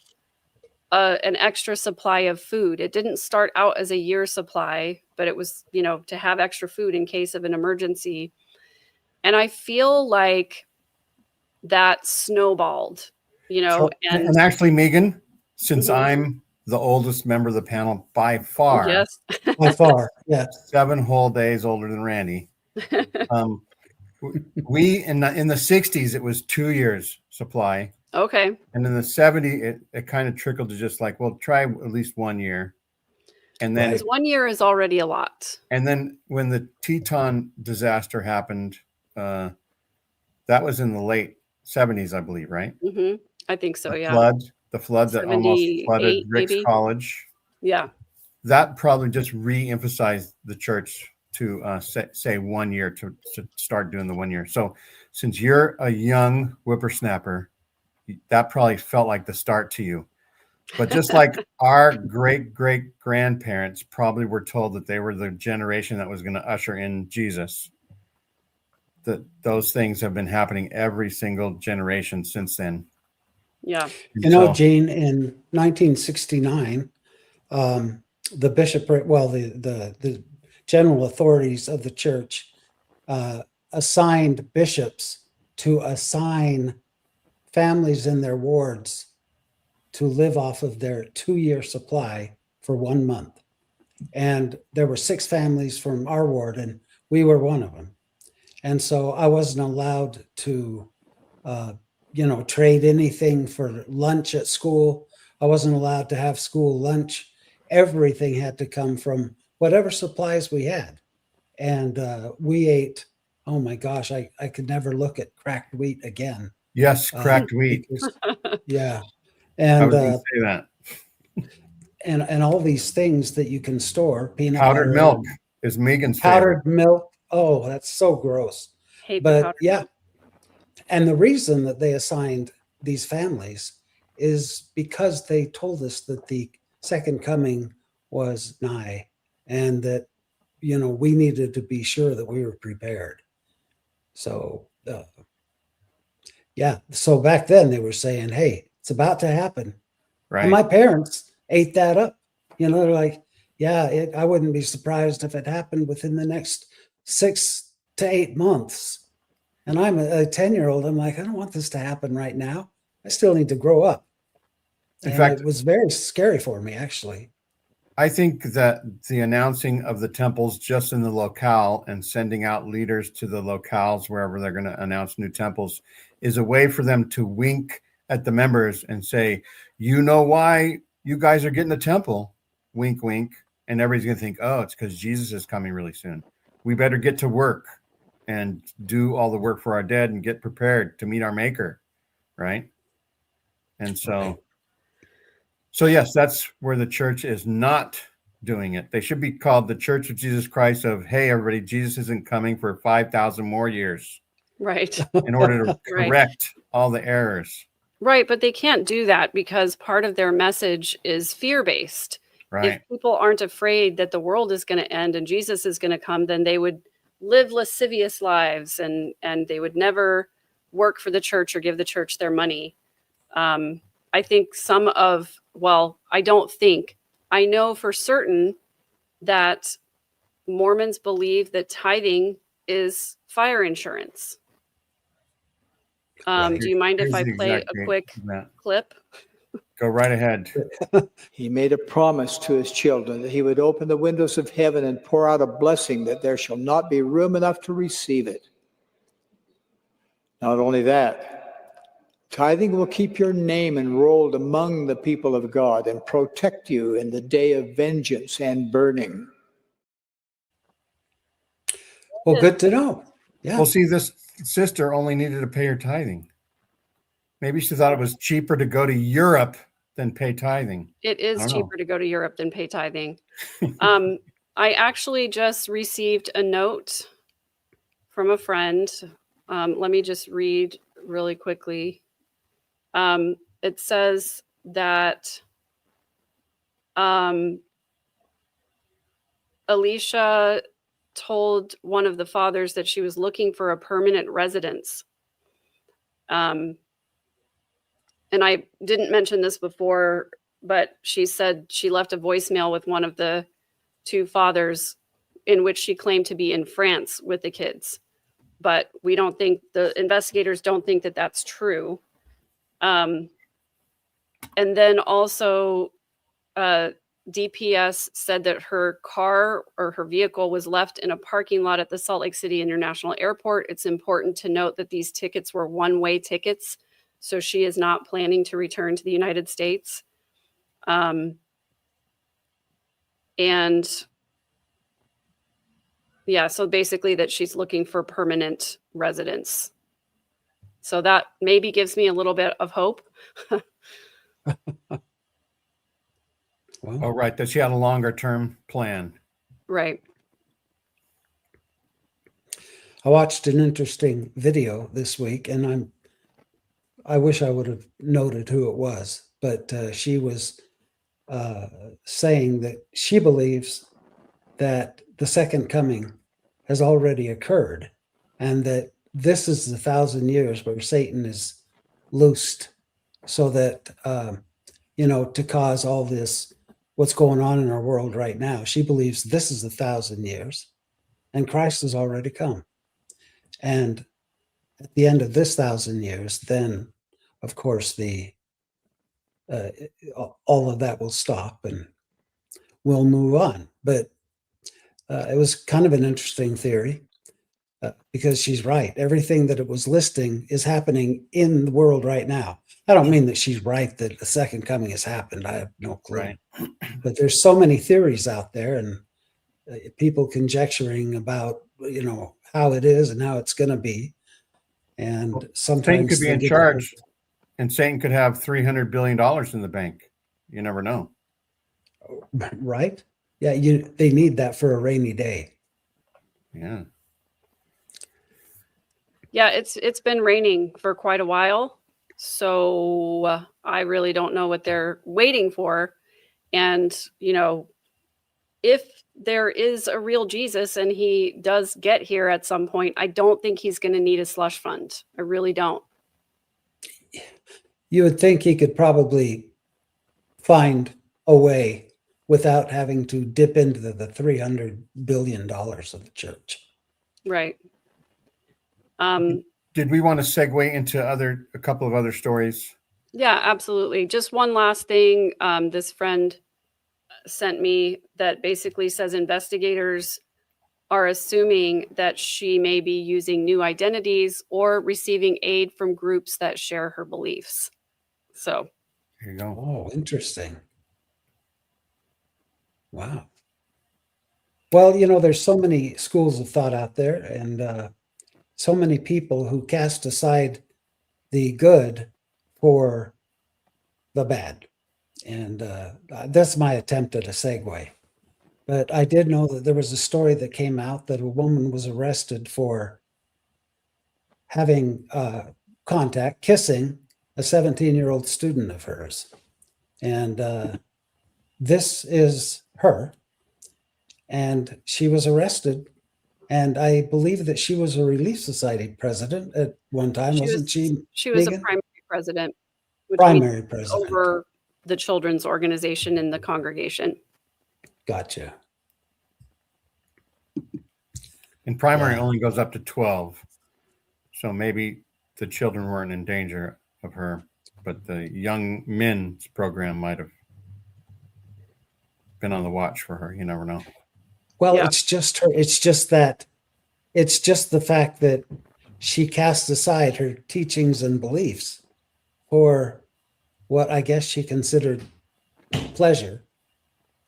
[SPEAKER 2] an extra supply of food. It didn't start out as a year supply, but it was, to have extra food in case of an emergency. And I feel like that snowballed,
[SPEAKER 1] and actually, Megan, since I'm the oldest member of the panel by far,
[SPEAKER 2] yes,
[SPEAKER 3] By far, yeah.
[SPEAKER 1] 7 whole days older than Randy. We in the 60s, it was 2 years supply.
[SPEAKER 2] Okay.
[SPEAKER 1] And in the 70s, it kind of trickled to just like, well, try at least 1 year. And then
[SPEAKER 2] 1 year is already a lot. And
[SPEAKER 1] then when the Teton disaster happened, that was in the late 70s, I believe, right?
[SPEAKER 2] I think so, yeah.
[SPEAKER 1] Flood. the flood that almost flooded
[SPEAKER 2] 78
[SPEAKER 1] Rick's
[SPEAKER 2] maybe.
[SPEAKER 1] college.
[SPEAKER 2] Yeah.
[SPEAKER 1] That probably just re-emphasized the church to say 1 year to start doing the 1 year. So since you're a young whippersnapper, that probably felt like the start to you. But just like our great grandparents probably were told that they were the generation that was going to usher in Jesus, that those things have been happening every single generation since then.
[SPEAKER 2] Yeah.
[SPEAKER 3] You know, Gene, in 1969, the bishopric, well, the general authorities of the church assigned bishops to assign families in their wards to live off of their 2-year supply for 1 month. And there were 6 families from our ward, and we were one of them. And so I wasn't allowed to, trade anything for lunch at school. I wasn't allowed to have school lunch. Everything had to come from whatever supplies we had. And we ate, oh my gosh, I could never look at cracked wheat again.
[SPEAKER 1] Yes, cracked wheat.
[SPEAKER 3] Yeah.
[SPEAKER 1] I
[SPEAKER 3] And
[SPEAKER 1] was going to say that.
[SPEAKER 3] and all these things that you can store, peanut
[SPEAKER 1] Powdered
[SPEAKER 3] butter,
[SPEAKER 1] milk is Megan's
[SPEAKER 3] powdered
[SPEAKER 1] favorite.
[SPEAKER 3] milk. Oh, that's so gross.
[SPEAKER 2] Hate the
[SPEAKER 3] But
[SPEAKER 2] powdered
[SPEAKER 3] yeah.
[SPEAKER 2] milk.
[SPEAKER 3] And the reason that they assigned these families is because they told us that the second coming was nigh, and that, we needed to be sure that we were prepared. So, yeah. So back then they were saying, hey, it's about to happen.
[SPEAKER 1] Right.
[SPEAKER 3] And my parents ate that up. They're like, yeah, I wouldn't be surprised if it happened within the next 6 to 8 months. And I'm a 10-year-old. I'm like, I don't want this to happen right now. I still need to grow up.
[SPEAKER 1] In
[SPEAKER 3] And
[SPEAKER 1] fact,
[SPEAKER 3] it was very scary for me, actually.
[SPEAKER 1] I think that the announcing of the temples just in the locale and sending out leaders to the locales wherever they're going to announce new temples is a way for them to wink at the members and say, you know why you guys are getting a temple? Wink, wink. And everybody's going to think, oh, it's because Jesus is coming really soon. We better get to work and do all the work for our dead and get prepared to meet our maker. Right. And so,
[SPEAKER 3] Right.
[SPEAKER 1] So yes, that's where the church is not doing it. They should be called the Church of Jesus Christ of, hey, everybody, Jesus isn't coming for 5,000 more years
[SPEAKER 2] Right.
[SPEAKER 1] in order to
[SPEAKER 2] Right.
[SPEAKER 1] correct all the errors.
[SPEAKER 2] Right. But they can't do that because part of their message is fear-based.
[SPEAKER 1] Right.
[SPEAKER 2] If people aren't afraid that the world is going to end and Jesus is going to come, then they would live lascivious lives and they would never work for the church or give the church their money. I think I know for certain that Mormons believe that tithing is fire insurance.
[SPEAKER 3] Right.
[SPEAKER 2] Do you mind if I
[SPEAKER 1] Here's the
[SPEAKER 2] play
[SPEAKER 1] exact
[SPEAKER 2] a
[SPEAKER 1] date
[SPEAKER 2] quick
[SPEAKER 1] of that.
[SPEAKER 2] clip?
[SPEAKER 1] Go right ahead.
[SPEAKER 7] He made a promise to his children that he would open the windows of heaven and pour out a blessing that there shall not be room enough to receive it. Not only that, tithing will keep your name enrolled among the people of God and protect you in the day of vengeance and burning.
[SPEAKER 3] Well, good to know. Yeah.
[SPEAKER 1] Well, see, this sister only needed to pay her tithing. Maybe she thought it was cheaper to go to Europe than pay tithing.
[SPEAKER 2] It is
[SPEAKER 1] I don't know.
[SPEAKER 2] cheaper to go to Europe than pay tithing. I actually just received a note from a friend. Let me just read really quickly. It says that Alicia told one of the fathers that she was looking for a permanent residence. And I didn't mention this before, but she said she left a voicemail with one of the 2 fathers in which she claimed to be in France with the kids. But the investigators don't think that that's true. And then also DPS said that her car or her vehicle was left in a parking lot at the Salt Lake City International Airport. It's important to note that these tickets were one-way tickets. So she is not planning to return to the United States. And yeah, so basically that she's looking for permanent residence. So that maybe gives me a little bit of hope.
[SPEAKER 3] Well,
[SPEAKER 1] Oh, right. That she had a longer term plan.
[SPEAKER 2] Right.
[SPEAKER 3] I watched an interesting video this week, and I wish I would have noted who it was, but she was saying that she believes that the second coming has already occurred, and that this is the 1,000 years where Satan is loosed, so that to cause all this, what's going on in our world right now. She believes this is 1,000 years, and Christ has already come. And at the end of this 1,000 years, then, of course, the all of that will stop and we'll move on. But it was kind of an interesting theory because she's right. Everything that it was listing is happening in the world right now. I don't mean that she's right that the second coming has happened. I have no clue.
[SPEAKER 1] Right.
[SPEAKER 3] But there's so many theories out there, and people conjecturing about how it is and how it's going to be. And
[SPEAKER 1] Satan
[SPEAKER 3] sometimes
[SPEAKER 1] could be
[SPEAKER 3] they
[SPEAKER 1] in
[SPEAKER 3] get-
[SPEAKER 1] charge, and Satan could have $300 billion in the bank. You never know.
[SPEAKER 3] right? Yeah, they need that for a rainy day.
[SPEAKER 1] Yeah.
[SPEAKER 2] Yeah, it's been raining for quite a while, so I really don't know what they're waiting for. And if there is a real Jesus and he does get here at some point, I don't think he's going to need a slush fund. I really don't.
[SPEAKER 3] You would think he could probably find a way without having to dip into the $300 billion of the church.
[SPEAKER 2] Right.
[SPEAKER 1] Did we want to segue into a couple of other stories?
[SPEAKER 2] Yeah, absolutely. Just one last thing. This friend sent me that basically says investigators are assuming that she may be using new identities or receiving aid from groups that share her beliefs. So,
[SPEAKER 1] Here you go.
[SPEAKER 3] Oh, interesting. Wow. Well, there's so many schools of thought out there, and so many people who cast aside the good for the bad. And that's my attempt at a segue. But I did know that there was a story that came out that a woman was arrested for having kissing a 17-year-old student of hers. And this is her. And she was arrested. And I believe that she was a Relief Society president at one time, wasn't she?
[SPEAKER 2] She was a
[SPEAKER 3] Megan?
[SPEAKER 2] primary president, which means
[SPEAKER 3] Primary president.
[SPEAKER 2] over the children's organization in the congregation.
[SPEAKER 3] Gotcha.
[SPEAKER 1] And primary
[SPEAKER 3] Yeah.
[SPEAKER 1] only goes up to 12. So maybe the children weren't in danger of her, but the young men's program might have been on the watch for her. You never know.
[SPEAKER 3] Well,
[SPEAKER 2] Yeah.
[SPEAKER 3] it's just her. It's just the fact that she cast aside her teachings and beliefs for what I guess she considered pleasure.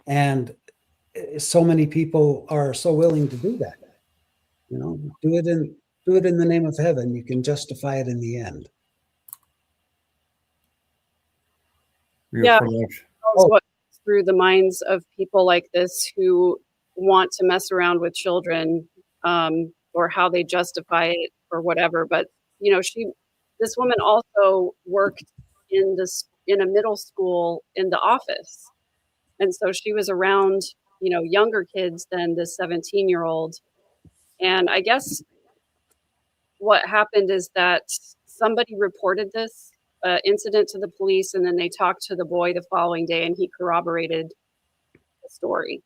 [SPEAKER 3] And so many people are so willing to do that. Do it in the name of heaven. You can justify it in the end.
[SPEAKER 2] Yeah.
[SPEAKER 1] For life.
[SPEAKER 2] What goes through the minds of people like this who want to mess around with children, or how they justify it or whatever. But this woman also worked in a middle school in the office, and so she was around younger kids than the 17-year-old. And I guess what happened is that somebody reported this incident to the police, and then they talked to the boy the following day, and he corroborated the story.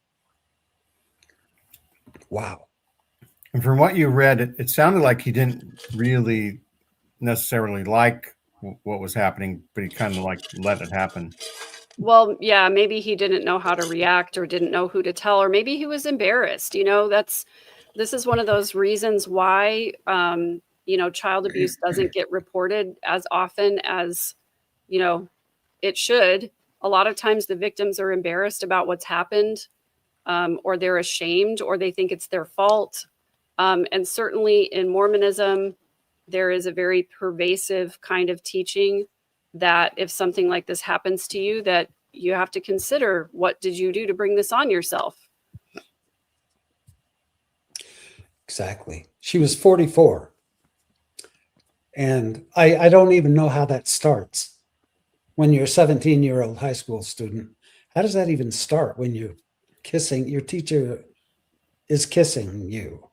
[SPEAKER 3] Wow.
[SPEAKER 1] And from what you read, it sounded like he didn't really necessarily like what was happening, but he kind of let it happen.
[SPEAKER 2] Well, yeah, maybe he didn't know how to react or didn't know who to tell, or maybe he was embarrassed. This is one of those reasons why, child abuse doesn't get reported as often as, it should. A lot of times the victims are embarrassed about what's happened, or they're ashamed, or they think it's their fault. And certainly in Mormonism, there is a very pervasive kind of teaching that if something like this happens to you, that you have to consider, what did you do to bring this on yourself?
[SPEAKER 3] Exactly. She was 44. And I don't even know how that starts. When you're a 17-year-old high school student, how does that even start when you're kissing, your teacher is kissing you?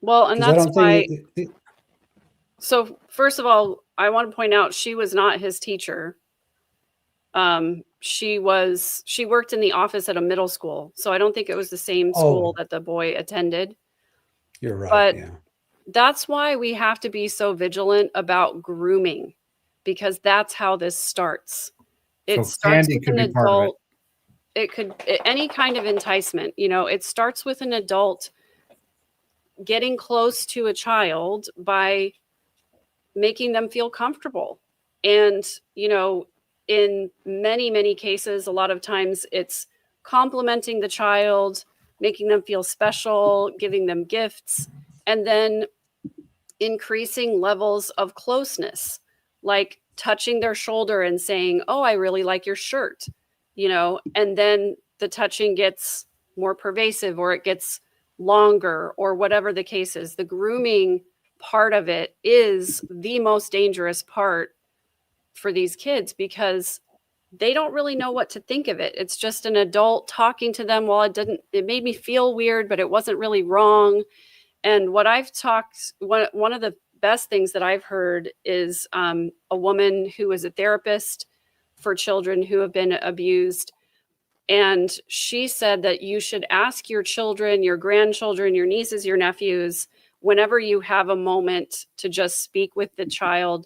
[SPEAKER 2] Well, and
[SPEAKER 3] 'Cause I
[SPEAKER 2] that's
[SPEAKER 3] don't
[SPEAKER 2] why.
[SPEAKER 3] think,
[SPEAKER 2] So first of all, I want to point out she was not his teacher. She worked in the office at a middle school. So I don't think it was the same school
[SPEAKER 3] oh,
[SPEAKER 2] that the boy attended.
[SPEAKER 3] you're right.
[SPEAKER 2] But
[SPEAKER 3] Yeah.
[SPEAKER 2] that's why we have to be so vigilant about grooming, because that's how this starts. It
[SPEAKER 1] So
[SPEAKER 2] starts
[SPEAKER 1] candy
[SPEAKER 2] with
[SPEAKER 1] could
[SPEAKER 2] an
[SPEAKER 1] be part of it.
[SPEAKER 2] adult. It could, any kind of enticement, it starts with an adult getting close to a child by making them feel comfortable. And, in many, many cases, a lot of times it's complimenting the child, making them feel special, giving them gifts, and then increasing levels of closeness, like touching their shoulder and saying, "Oh, I really like your shirt," and then the touching gets more pervasive, or it gets longer, or whatever the case is. The grooming part of it is the most dangerous part for these kids, because they don't really know what to think of it. It's just an adult talking to them. Well, it made me feel weird, but it wasn't really wrong. And what I've talked, one of the best things that I've heard is a woman who was a therapist for children who have been abused. And she said that you should ask your children, your grandchildren, your nieces, your nephews, whenever you have a moment to just speak with the child,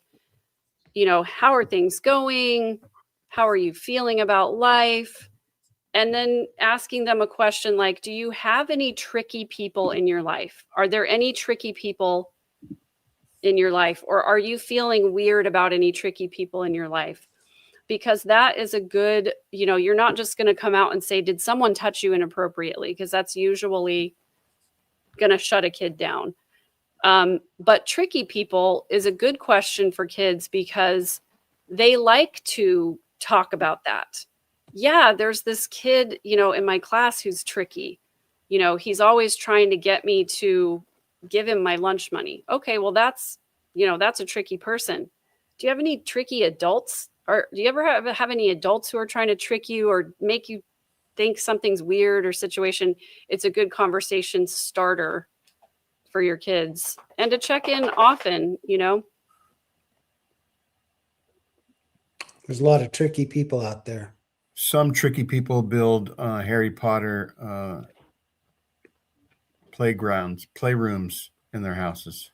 [SPEAKER 2] how are things going? How are you feeling about life? And then asking them a question like, do you have any tricky people in your life? Are there any tricky people in your life? Or are you feeling weird about any tricky people in your life? Because that is a good, you're not just going to come out and say, did someone touch you inappropriately? Because that's usually going to shut a kid down. But tricky people is a good question for kids, because they like to talk about that. Yeah, there's this kid, in my class who's tricky. He's always trying to get me to give him my lunch money. Okay, well, that's a tricky person. Do you have any tricky adults? Or do you ever have any adults who are trying to trick you or make you think something's weird or situation? It's a good conversation starter for your kids, and to check in often.
[SPEAKER 3] There's a lot of tricky people out there.
[SPEAKER 1] Some tricky people build Harry Potter playrooms in their houses.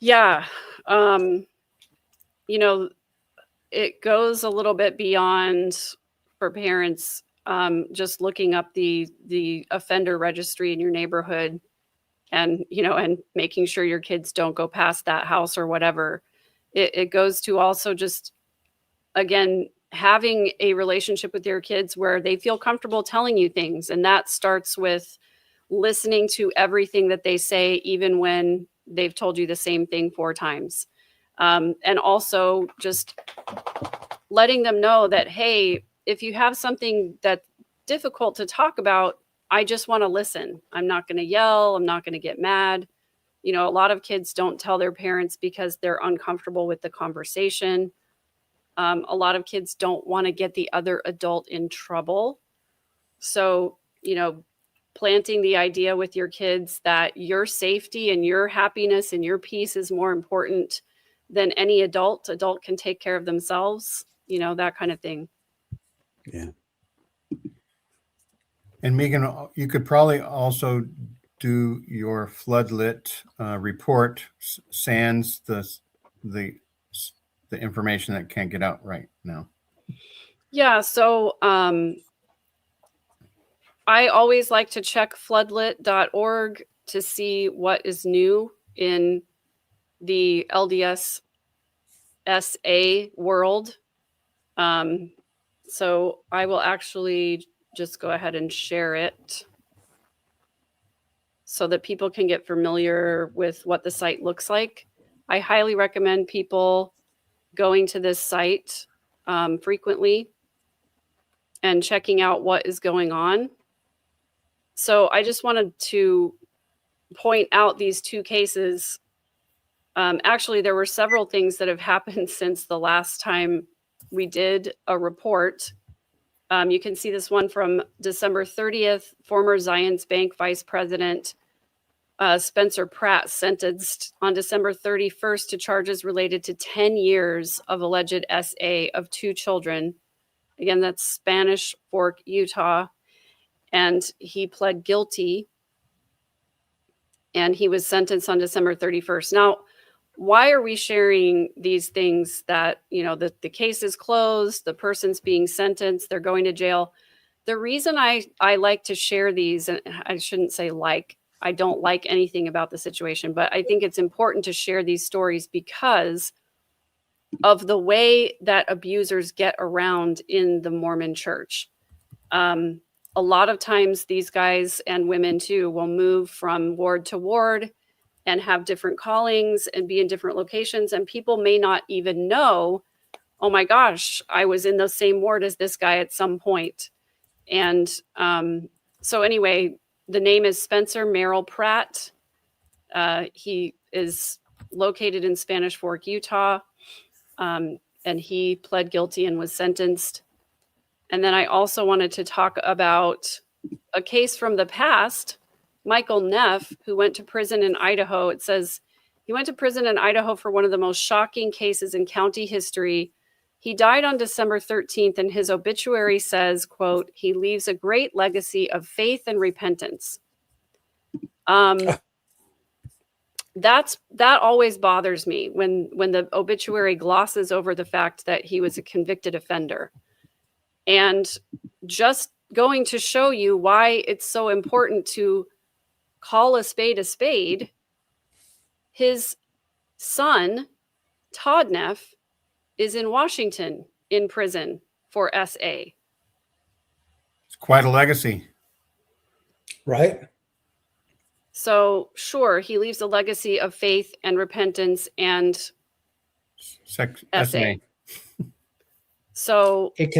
[SPEAKER 2] Yeah. It goes a little bit beyond for parents, just looking up the offender registry in your neighborhood, and making sure your kids don't go past that house or whatever. It goes to also just, again, having a relationship with your kids where they feel comfortable telling you things. And that starts with listening to everything that they say, even when they've told you the same thing 4 times. And also just letting them know that, hey, if you have something that's difficult to talk about, I just want to listen. I'm not going to yell. I'm not going to get mad. A lot of kids don't tell their parents because they're uncomfortable with the conversation. A lot of kids don't want to get the other adult in trouble. So, planting the idea with your kids that your safety and your happiness and your peace is more important than any adult. Adult can take care of themselves, that kind of thing.
[SPEAKER 3] Yeah.
[SPEAKER 1] And Megan, you could probably also do your floodlit report sans the information that can't get out right now.
[SPEAKER 2] Yeah. So I always like to check floodlit.org to see what is new in the LDS SA world. So I will actually just go ahead and share it so that people can get familiar with what the site looks like. I highly recommend people going to this site frequently and checking out what is going on. So I just wanted to point out these two cases. Actually, there were several things that have happened since the last time we did a report. You can see this one from December 30th, former Zions Bank Vice President Spencer Pratt sentenced on December 31st to charges related to 10 years of alleged SA of 2 children. Again, that's Spanish Fork, Utah. And he pled guilty and he was sentenced on December 31st. Now, why are we sharing these things that, the case is closed, the person's being sentenced, they're going to jail? The reason I like to share these, and I shouldn't say I don't like anything about the situation, but I think it's important to share these stories because of the way that abusers get around in the Mormon church. A lot of times these guys and women too will move from ward to ward and have different callings and be in different locations. And people may not even know, oh my gosh, I was in the same ward as this guy at some point. And so anyway, the name is Spencer Merrill Pratt. He is located in Spanish Fork, Utah. And he pled guilty and was sentenced. And then I also wanted to talk about a case from the past, Michael Neff, who went to prison in Idaho. It says he went to prison in Idaho for one of the most shocking cases in county history. He died on December 13th, and his obituary says, quote, he leaves a great legacy of faith and repentance. That always bothers me when the obituary glosses over the fact that he was a convicted offender. And just going to show you why it's so important to call a spade, his son, Todd Neff, is in Washington in prison for SA.
[SPEAKER 1] It's quite a legacy.
[SPEAKER 3] Right?
[SPEAKER 2] So sure, he leaves a legacy of faith and repentance and SA. So
[SPEAKER 3] it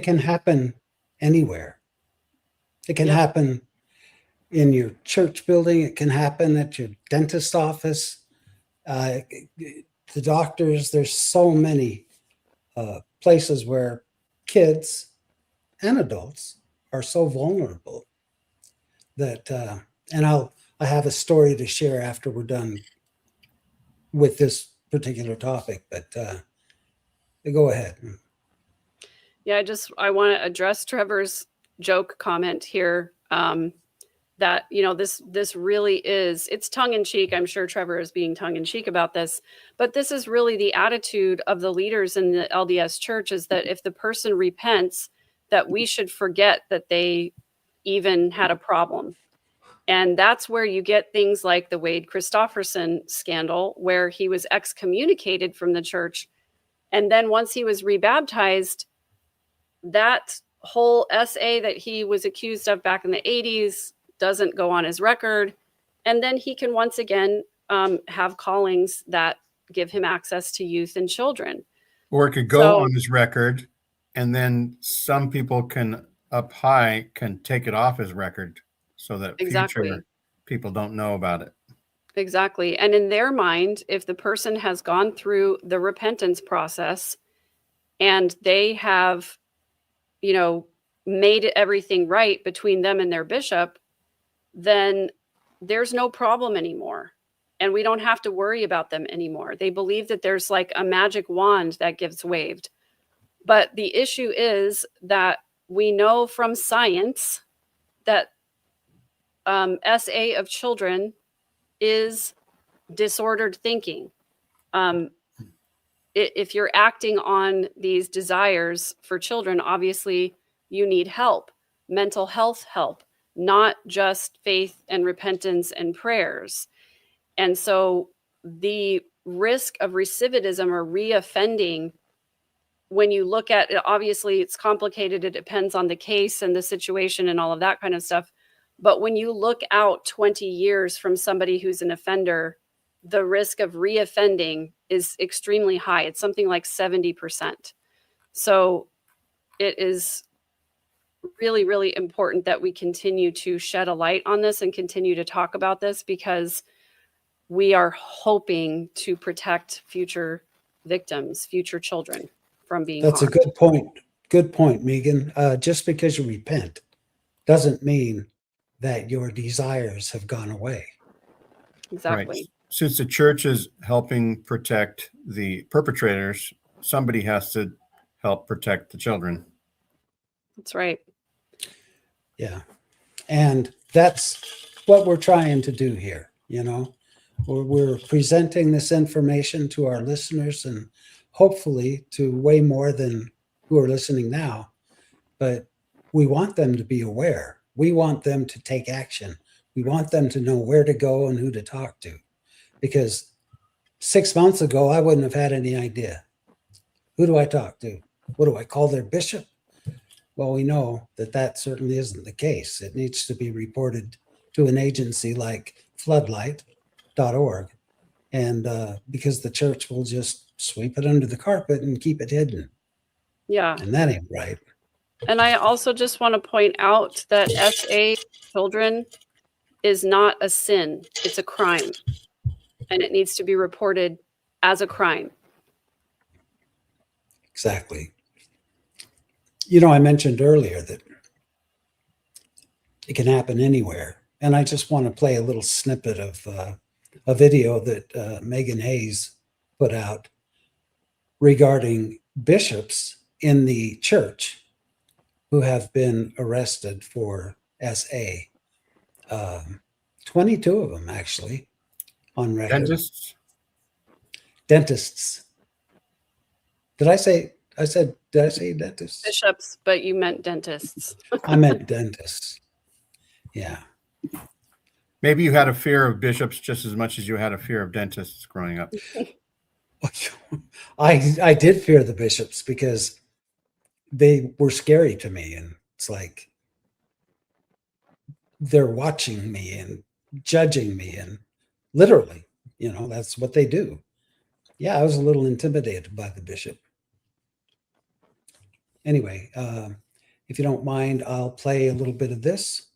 [SPEAKER 3] can happen anywhere. It can happen in your church building. It can happen at your dentist office. The doctors, there's so many places where kids and adults are so vulnerable that, and I have a story to share after we're done with this particular topic, but go ahead.
[SPEAKER 2] Yeah, I want to address Trevor's joke comment here. That, this really is, it's tongue in cheek. I'm sure Trevor is being tongue in cheek about this, but this is really the attitude of the leaders in the LDS church, is that if the person repents, that we should forget that they even had a problem. And that's where you get things like the Wade Christofferson scandal, where he was excommunicated from the church. And then once he was rebaptized, that whole SA that he was accused of back in the 80s doesn't go on his record. And then he can once again have callings that give him access to youth and children.
[SPEAKER 1] Or it could go on his record, and then some people up high can take it off his record so that future people don't know about it.
[SPEAKER 2] Exactly. And in their mind, if the person has gone through the repentance process and they have, made everything right between them and their bishop, then there's no problem anymore. And we don't have to worry about them anymore. They believe that there's like a magic wand that gets waved. But the issue is that we know from science that SA of children is disordered thinking. If you're acting on these desires for children, obviously you need help, mental health help, not just faith and repentance and prayers. And so the risk of recidivism or reoffending, when you look at it, obviously it's complicated. It depends on the case and the situation and all of that kind of stuff. But when you look out 20 years from somebody who's an offender, the risk of reoffending is extremely high. It's something like 70%. So it is really, really important that we continue to shed a light on this and continue to talk about this, because we are hoping to protect future victims, future children from being
[SPEAKER 3] That's
[SPEAKER 2] harmed.
[SPEAKER 3] a good point. Good point, Megan. Just because you repent doesn't mean that your desires have gone away.
[SPEAKER 2] Exactly.
[SPEAKER 1] Right. Since the church is helping protect the perpetrators, somebody has to help protect the children.
[SPEAKER 2] That's right.
[SPEAKER 3] Yeah. And that's what we're trying to do here. You know, we're presenting this information to our listeners and hopefully to way more than who are listening now. But we want them to be aware. We want them to take action. We want them to know where to go and who to talk to. Because 6 months ago, I wouldn't have had any idea. Who do I talk to? What do I call their bishop? Well, we know that that certainly isn't the case. It needs to be reported to an agency like floodlight.org. And because the church will just sweep it under the carpet and keep it hidden.
[SPEAKER 2] Yeah.
[SPEAKER 3] And that ain't right.
[SPEAKER 2] And I also just want to point out that SA children is not a sin. It's a crime. And it needs to be reported as a crime.
[SPEAKER 3] Exactly. You know, I mentioned earlier that it can happen anywhere. And I just want to play a little snippet of a video that Megan Hayes put out regarding bishops in the church who have been arrested for SA. 22 of them, actually, on record. Dentists. Did I say dentists?
[SPEAKER 2] Bishops, but you meant dentists.
[SPEAKER 3] I meant dentists. Yeah.
[SPEAKER 1] Maybe you had a fear of bishops just as much as you had a fear of dentists growing up.
[SPEAKER 3] I did fear the bishops because they were scary to me. And it's like they're watching me and judging me, and literally, you know, that's what they do. Yeah, I was a little intimidated by the bishop. Anyway, if you don't mind, I'll play a little bit of this.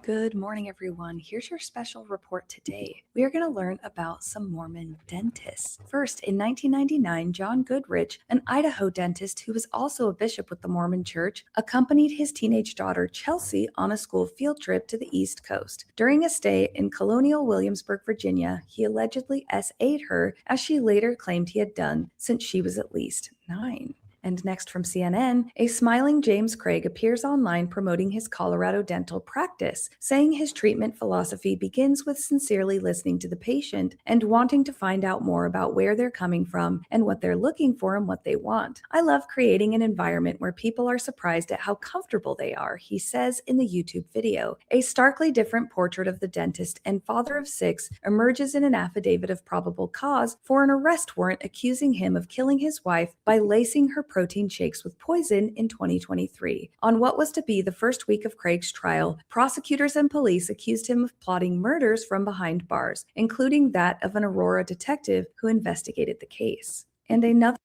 [SPEAKER 8] Good morning, everyone. Here's your special report today. We are going to learn about some Mormon dentists. First, in 1999, John Goodrich, an Idaho dentist who was also a bishop with the Mormon Church, accompanied his teenage daughter Chelsea on a school field trip to the East Coast. During a stay in colonial Williamsburg, Virginia, he allegedly SA'd her, as she later claimed he had done since she was at least 9. And next from CNN, a smiling James Craig appears online promoting his Colorado dental practice, saying his treatment philosophy begins with sincerely listening to the patient and wanting to find out more about where they're coming from and what they're looking for and what they want. I love creating an environment where people are surprised at how comfortable they are, he says in the YouTube video. A starkly different portrait of the dentist and father of 6 emerges in an affidavit of probable cause for an arrest warrant accusing him of killing his wife by lacing her protein shakes with poison in 2023. On what was to be the first week of Craig's trial, prosecutors and police accused him of plotting murders from behind bars, including that of an Aurora detective who investigated the case. And another.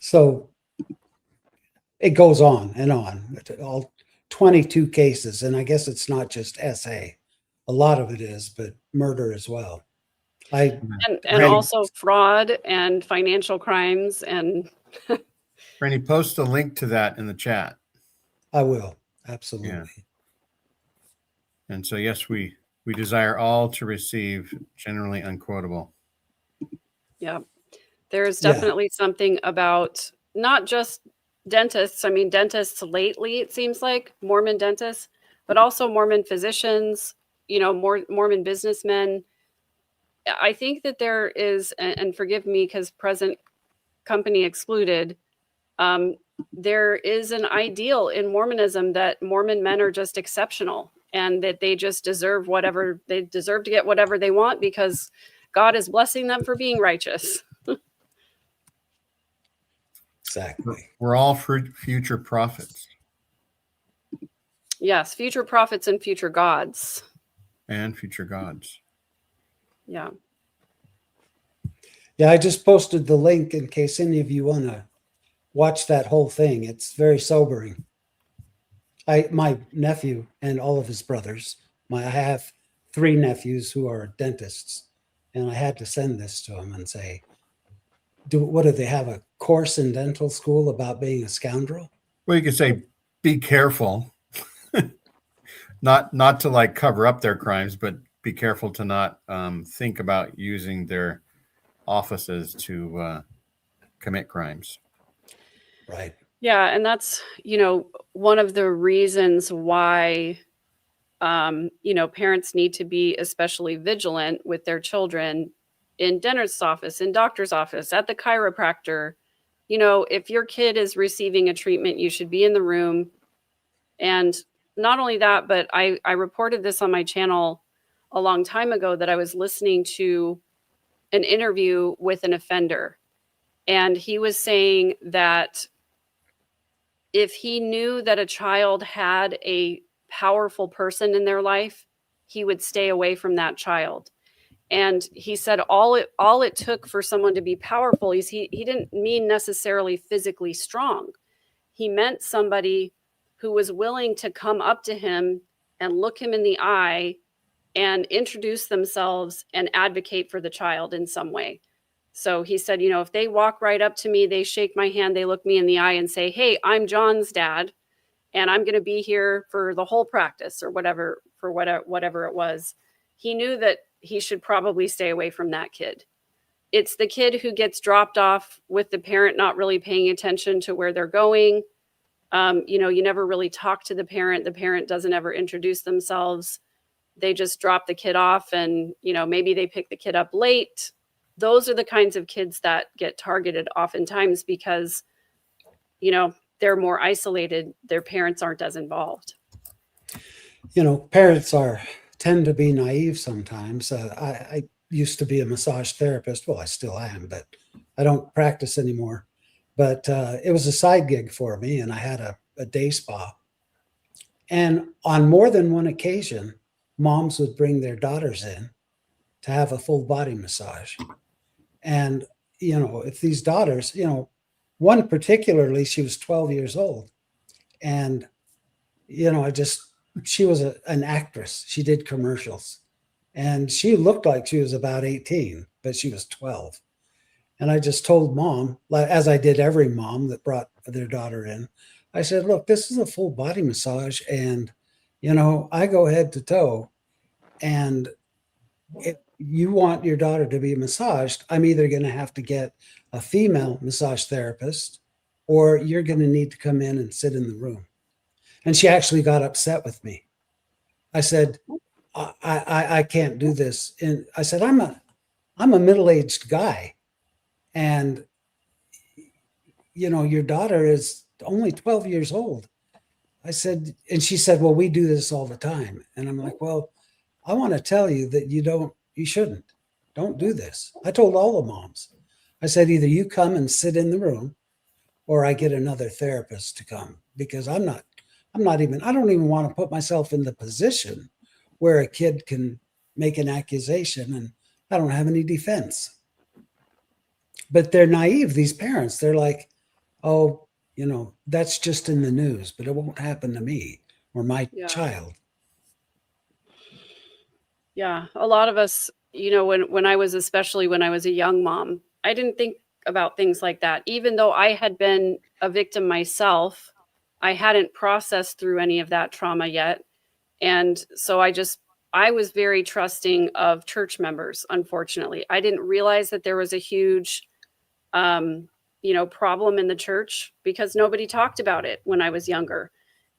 [SPEAKER 3] So it goes on and on. All 22 cases, and I guess it's not just SA. A lot of it is, but murder as well.
[SPEAKER 2] And also fraud and financial crimes. And
[SPEAKER 1] Randy, post a link to that in the chat.
[SPEAKER 3] I will. Absolutely.
[SPEAKER 1] Yeah. And so, yes, we desire all to receive generally unquotable.
[SPEAKER 2] yeah, there's definitely something about not just dentists. I mean, dentists lately, it seems like, Mormon dentists, but also Mormon physicians, you know, Mormon businessmen. I think that there is, and forgive me because present company excluded, there is an ideal in Mormonism that Mormon men are just exceptional and that they just deserve whatever they deserve to get whatever they want because God is blessing them for being righteous.
[SPEAKER 3] Exactly.
[SPEAKER 1] We're all future prophets.
[SPEAKER 2] Yes, future prophets and future gods.
[SPEAKER 1] and future gods.
[SPEAKER 2] Yeah.
[SPEAKER 3] Yeah, I just posted the link in case any of you want to watch that whole thing. It's very sobering. My nephew and all of his brothers, I have 3 nephews who are dentists, and I had to send this to them and say, what do they have, a course in dental school about being a scoundrel?
[SPEAKER 1] Well, you could say, be careful, not to like cover up their crimes, but be careful to not think about using their offices to commit crimes.
[SPEAKER 3] Right.
[SPEAKER 2] Yeah, and that's, one of the reasons why, parents need to be especially vigilant with their children in dentist's office, in doctor's office, at the chiropractor. If your kid is receiving a treatment, you should be in the room. And not only that, but I reported this on my channel a long time ago that I was listening to an interview with an offender. And he was saying that if he knew that a child had a powerful person in their life, he would stay away from that child. And he said all it took for someone to be powerful is he didn't mean necessarily physically strong. He meant somebody who was willing to come up to him and look him in the eye and introduce themselves and advocate for the child in some way. So he said, if they walk right up to me, they shake my hand, they look me in the eye and say, hey, I'm John's dad, and I'm going to be here for the whole practice or whatever it was. He knew that he should probably stay away from that kid. It's the kid who gets dropped off with the parent not really paying attention to where they're going. You never really talk to the parent. The parent doesn't ever introduce themselves. They just drop the kid off and, maybe they pick the kid up late. Those are the kinds of kids that get targeted oftentimes because, they're more isolated. Their parents aren't as involved.
[SPEAKER 3] Parents tend to be naive sometimes. I used to be a massage therapist. Well, I still am, but I don't practice anymore. But it was a side gig for me, and I had a day spa. And on more than one occasion, moms would bring their daughters in to have a full body massage. And, if these daughters, one particularly, she was 12 years old. And, she was an actress. She did commercials. And she looked like she was about 18, but she was 12. And I just told mom, as I did every mom that brought their daughter in, I said, look, this is a full body massage. And, I go head to toe. And if you want your daughter to be massaged, I'm either going to have to get a female massage therapist or you're going to need to come in and sit in the room. And she actually got upset with me. I said, I can't do this. And I said, I'm a middle-aged guy. And, your daughter is only 12 years old. I said, and she said, well, we do this all the time. And I'm like, well, I want to tell you that you shouldn't. Don't do this. I told all the moms. I said, either you come and sit in the room or I get another therapist to come, because I don't even want to put myself in the position where a kid can make an accusation and I don't have any defense. But they're naive, these parents. They're like, oh, that's just in the news, but it won't happen to me or my child.
[SPEAKER 2] Yeah. A lot of us, when I was a young mom, I didn't think about things like that. Even though I had been a victim myself, I hadn't processed through any of that trauma yet. And so I was very trusting of church members. Unfortunately, I didn't realize that there was a huge, problem in the church because nobody talked about it when I was younger.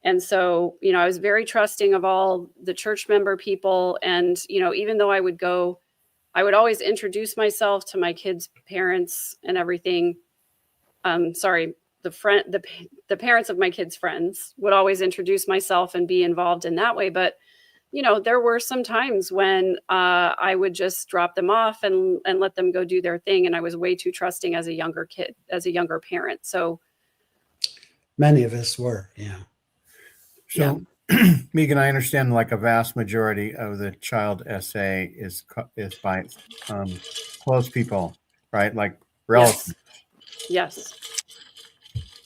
[SPEAKER 2] And so, I was very trusting of all the church member people. And, even though I would always introduce myself to my kids' parents and everything. The parents of my kids' friends would always introduce myself and be involved in that way. But, there were some times when I would just drop them off and let them go do their thing. And I was way too trusting as a younger parent. So
[SPEAKER 3] many of us were, yeah.
[SPEAKER 1] So Megan, I understand like a vast majority of the child SA is by close people, right? Like relatives.
[SPEAKER 2] Yes.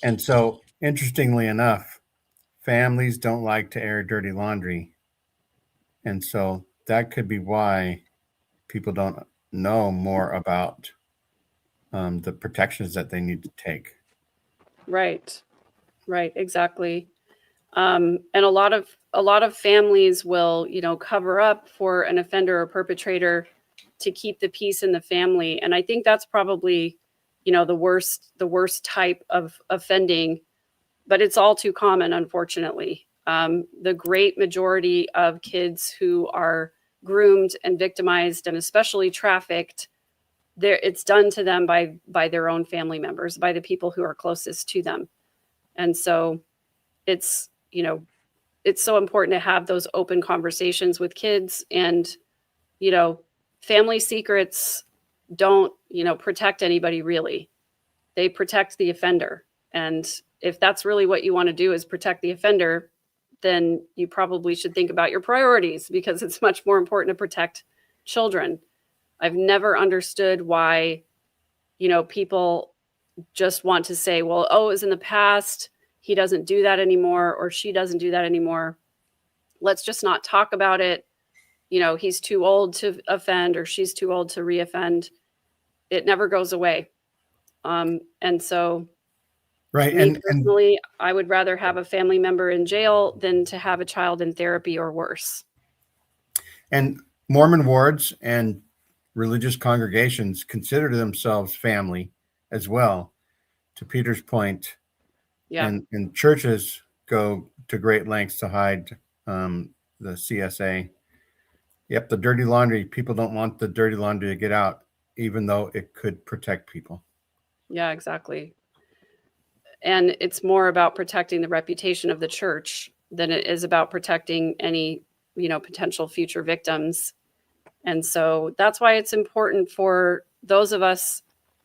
[SPEAKER 1] And so, interestingly enough, families don't like to air dirty laundry. And so that could be why people don't know more about the protections that they need to take.
[SPEAKER 2] Right. Right. Exactly. And a lot of families will, cover up for an offender or perpetrator to keep the peace in the family. And I think that's probably, the worst type of offending, but it's all too common, unfortunately. The great majority of kids who are groomed and victimized and especially trafficked, it's done to them by their own family members, by the people who are closest to them. And so it's, it's so important to have those open conversations with kids. And, family secrets don't, protect anybody really. They protect the offender. And if that's really what you want to do is protect the offender, then you probably should think about your priorities, because it's much more important to protect children. I've never understood why, people just want to say, well, oh, it was in the past. He doesn't do that anymore, or she doesn't do that anymore. Let's just not talk about it. He's too old to offend, or she's too old to reoffend. It never goes away. And so,
[SPEAKER 1] Right.
[SPEAKER 2] me
[SPEAKER 1] And
[SPEAKER 2] personally, I would rather have a family member in jail than to have a child in therapy or worse.
[SPEAKER 1] And Mormon wards and religious congregations consider themselves family as well, to Peter's point.
[SPEAKER 2] Yeah.
[SPEAKER 1] And churches go to great lengths to hide the CSA. Yep, the dirty laundry. People don't want the dirty laundry to get out, even though it could protect people.
[SPEAKER 2] Yeah, exactly. And it's more about protecting the reputation of the church than it is about protecting any, potential future victims. And so that's why it's important for those of us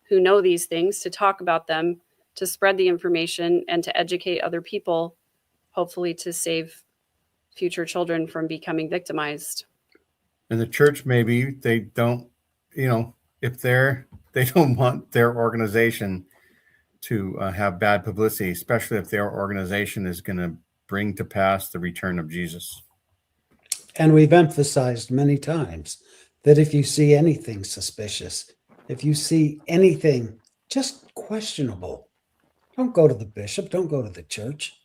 [SPEAKER 2] who know these things to talk about them, to spread the information, and to educate other people, hopefully to save future children from becoming victimized.
[SPEAKER 1] And the church, maybe they don't, if they don't want their organization to have bad publicity, especially if their organization is going to bring to pass the return of Jesus.
[SPEAKER 3] And we've emphasized many times that if you see anything suspicious, if you see anything just questionable, don't go to the bishop, don't go to the church,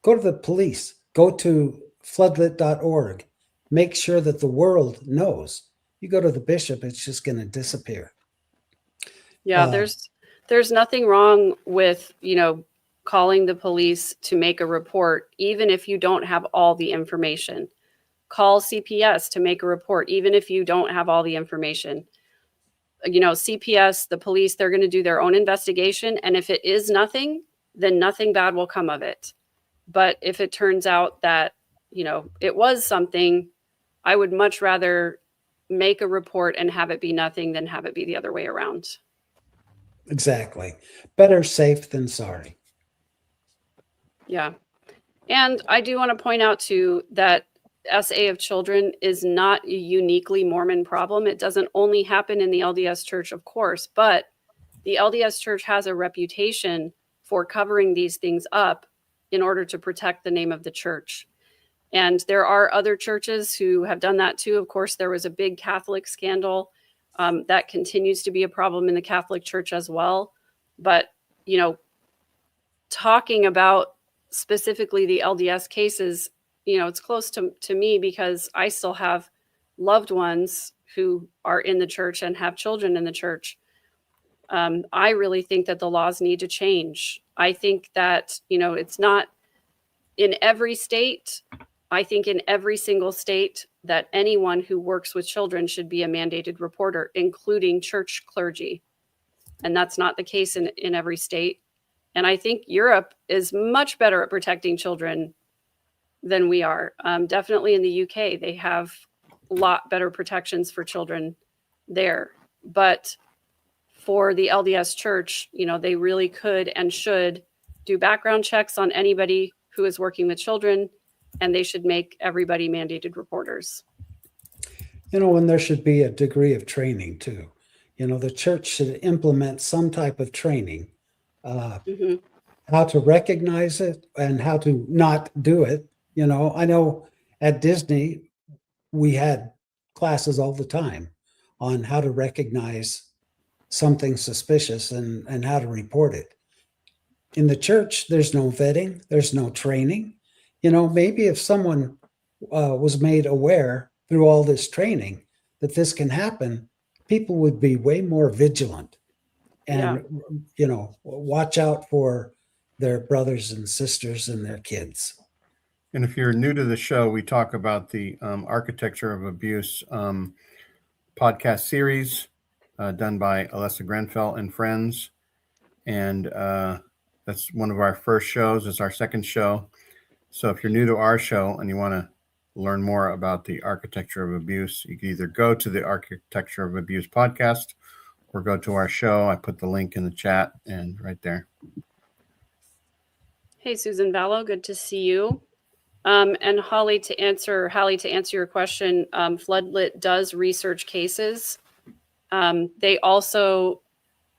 [SPEAKER 3] go to the police, go to floodlit.org. Make sure that the world knows. You go to the bishop, it's just going to disappear.
[SPEAKER 2] Yeah, there's nothing wrong with, calling the police to make a report, even if you don't have all the information. Call CPS to make a report, even if you don't have all the information. CPS, the police, they're going to do their own investigation. And if it is nothing, then nothing bad will come of it. But if it turns out that, it was something, I would much rather make a report and have it be nothing than have it be the other way around.
[SPEAKER 3] Exactly. Better safe than sorry.
[SPEAKER 2] Yeah. And I do want to point out too that SA of children is not a uniquely Mormon problem. It doesn't only happen in the LDS Church, of course, but the LDS Church has a reputation for covering these things up in order to protect the name of the church. And there are other churches who have done that too. Of course, there was a big Catholic scandal that continues to be a problem in the Catholic Church as well. But, talking about specifically the LDS cases, it's close to me because I still have loved ones who are in the church and have children in the church. I really think that the laws need to change. I think that, it's not in every state. I think in every single state that anyone who works with children should be a mandated reporter, including church clergy. And that's not the case in every state. And I think Europe is much better at protecting children than we are. Definitely in the UK, they have a lot better protections for children there. But for the LDS Church, they really could and should do background checks on anybody who is working with children, and they should make everybody mandated reporters.
[SPEAKER 3] And there should be a degree of training too. The church should implement some type of training,
[SPEAKER 2] Mhm.
[SPEAKER 3] how to recognize it and how to not do it. I know at Disney, we had classes all the time on how to recognize something suspicious and how to report it. In the church, there's no vetting, there's no training. Maybe if someone was made aware through all this training that this can happen, people would be way more vigilant and, watch out for their brothers and sisters and their kids.
[SPEAKER 1] And if you're new to the show, we talk about the Architecture of Abuse podcast series done by Alessa Grenfell and friends. And that's one of our first shows. It's our second show. So if you're new to our show and you want to learn more about the Architecture of Abuse, you can either go to the Architecture of Abuse podcast or go to our show. I put the link in the chat and right there.
[SPEAKER 2] Hey, Susan Vallow, good to see you. And Hallie, to answer your question, Floodlit does research cases. They also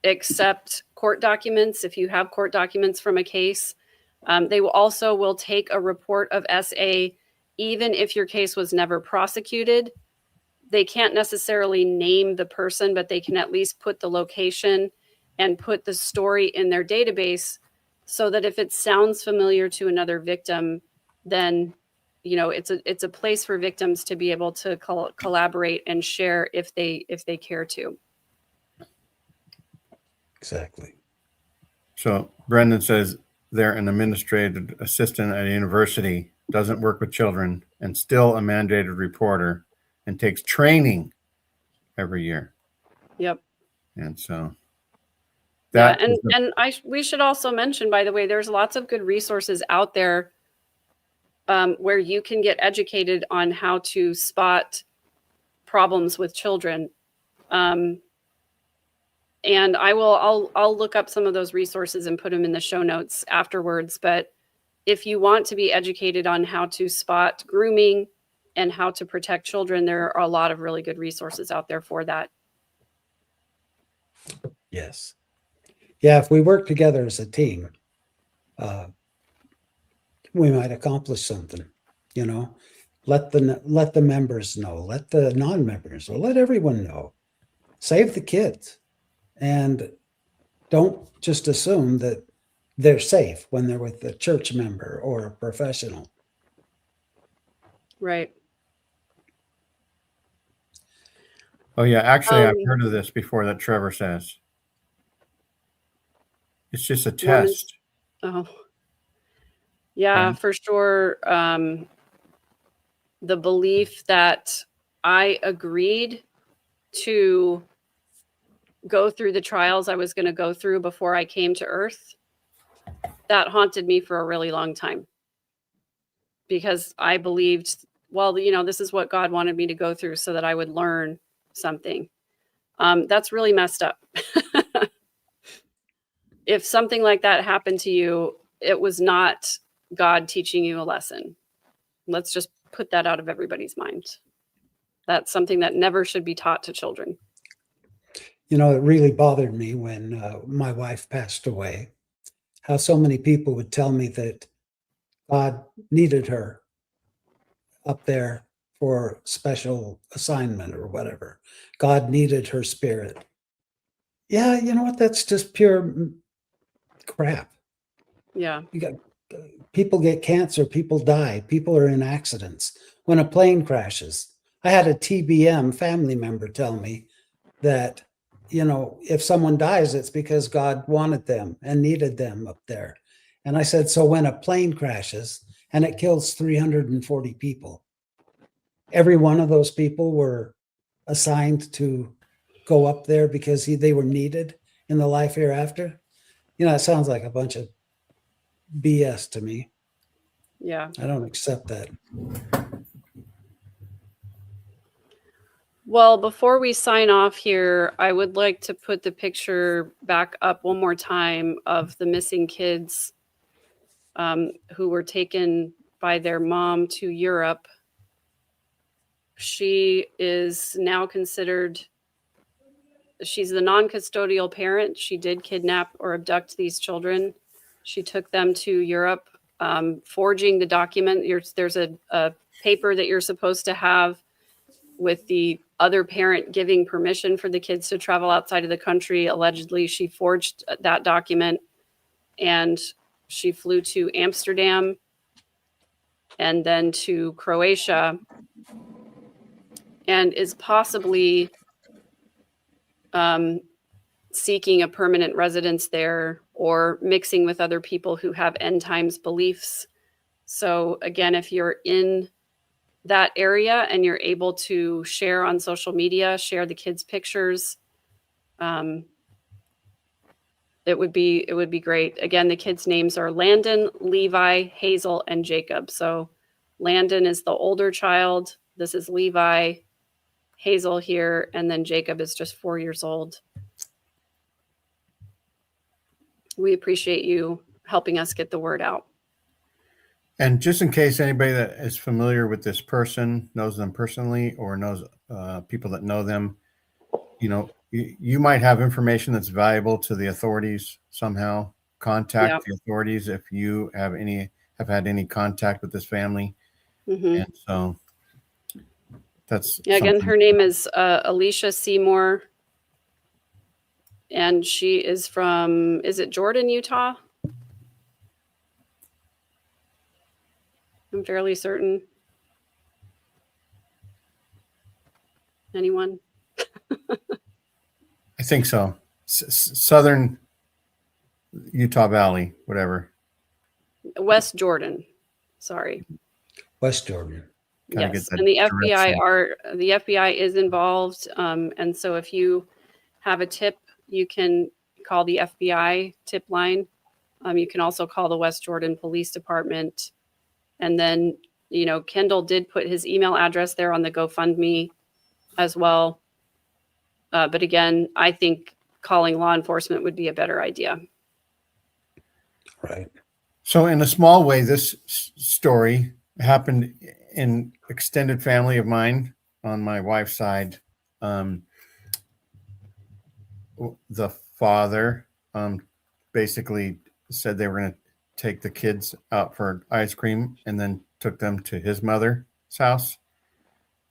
[SPEAKER 2] accept court documents. If you have court documents from a case, they will take a report of SA, even if your case was never prosecuted. They can't necessarily name the person, but they can at least put the location and put the story in their database so that if it sounds familiar to another victim, then it's a place for victims to be able to collaborate and share if they care to.
[SPEAKER 3] Exactly.
[SPEAKER 1] So Brendan says they're an administrative assistant at a university, doesn't work with children, and still a mandated reporter, and takes training every year.
[SPEAKER 2] Yep.
[SPEAKER 1] And so
[SPEAKER 2] Yeah, we should also mention, by the way, there's lots of good resources out there where you can get educated on how to spot problems with children. And I'll look up some of those resources and put them in the show notes afterwards. But if you want to be educated on how to spot grooming and how to protect children, there are a lot of really good resources out there for that.
[SPEAKER 3] Yes. Yeah, if we work together as a team, we might accomplish something. Let the members know, let the non-members know, let everyone know. Save the kids. And don't just assume that they're safe when they're with a church member or a professional.
[SPEAKER 2] Right.
[SPEAKER 1] Oh yeah, actually I've heard of this before that Trevor says. It's just a test.
[SPEAKER 2] Oh, yeah, for sure. The belief that I agreed to go through the trials I was going to go through before I came to Earth, that haunted me for a really long time. Because I believed, well, this is what God wanted me to go through so that I would learn something. That's really messed up. If something like that happened to you, it was not God teaching you a lesson. Let's just put that out of everybody's mind. That's something that never should be taught to children.
[SPEAKER 3] It really bothered me when my wife passed away, how so many people would tell me that God needed her up there for special assignment or whatever. God needed her spirit. Yeah, you know what? That's just pure crap.
[SPEAKER 2] Yeah.
[SPEAKER 3] People get cancer, people die, people are in accidents. When a plane crashes, I had a TBM family member tell me that, if someone dies, it's because God wanted them and needed them up there. And I said, so when a plane crashes and it kills 340 people, every one of those people were assigned to go up there because they were needed in the life hereafter. It sounds like a bunch of BS to me.
[SPEAKER 2] Yeah.
[SPEAKER 3] I don't accept that.
[SPEAKER 2] Well, before we sign off here, I would like to put the picture back up one more time of the missing kids who were taken by their mom to Europe. She is now considered, she's the non-custodial parent. She did kidnap or abduct these children. She took them to Europe, forging the document. There's a paper that you're supposed to have with the other parent giving permission for the kids to travel outside of the country. Allegedly, she forged that document, and she flew to Amsterdam and then to Croatia, and is possibly seeking a permanent residence there or mixing with other people who have end times beliefs. So again, if you're in that area and you're able to share on social media, share the kids' pictures, it would be great. Again, the kids' names are Landon, Levi, Hazel, and Jacob. So Landon is the older child. This is Levi, Hazel here, and then Jacob is just 4 years old. We appreciate you helping us get the word out.
[SPEAKER 1] And just in case anybody that is familiar with this person, knows them personally, or knows people that know them, you might have information that's valuable to the authorities somehow. Contact the authorities if you have had any contact with this family. And so that's
[SPEAKER 2] again, her name is Alicia Seymour, and she is from, is it Jordan, Utah? I'm fairly certain. Anyone?
[SPEAKER 1] I think so. Southern Utah Valley, whatever.
[SPEAKER 2] West Jordan. Sorry.
[SPEAKER 3] West Jordan.
[SPEAKER 2] Yes, and the FBI is involved, and so if you have a tip, you can call the FBI tip line. You can also call the West Jordan Police Department, and then Kendall did put his email address there on the GoFundMe as well. But again, I think calling law enforcement would be a better idea.
[SPEAKER 3] Right.
[SPEAKER 1] So in a small way, this story happened in extended family of mine on my wife's side. The father basically said they were going to take the kids out for ice cream and then took them to his mother's house.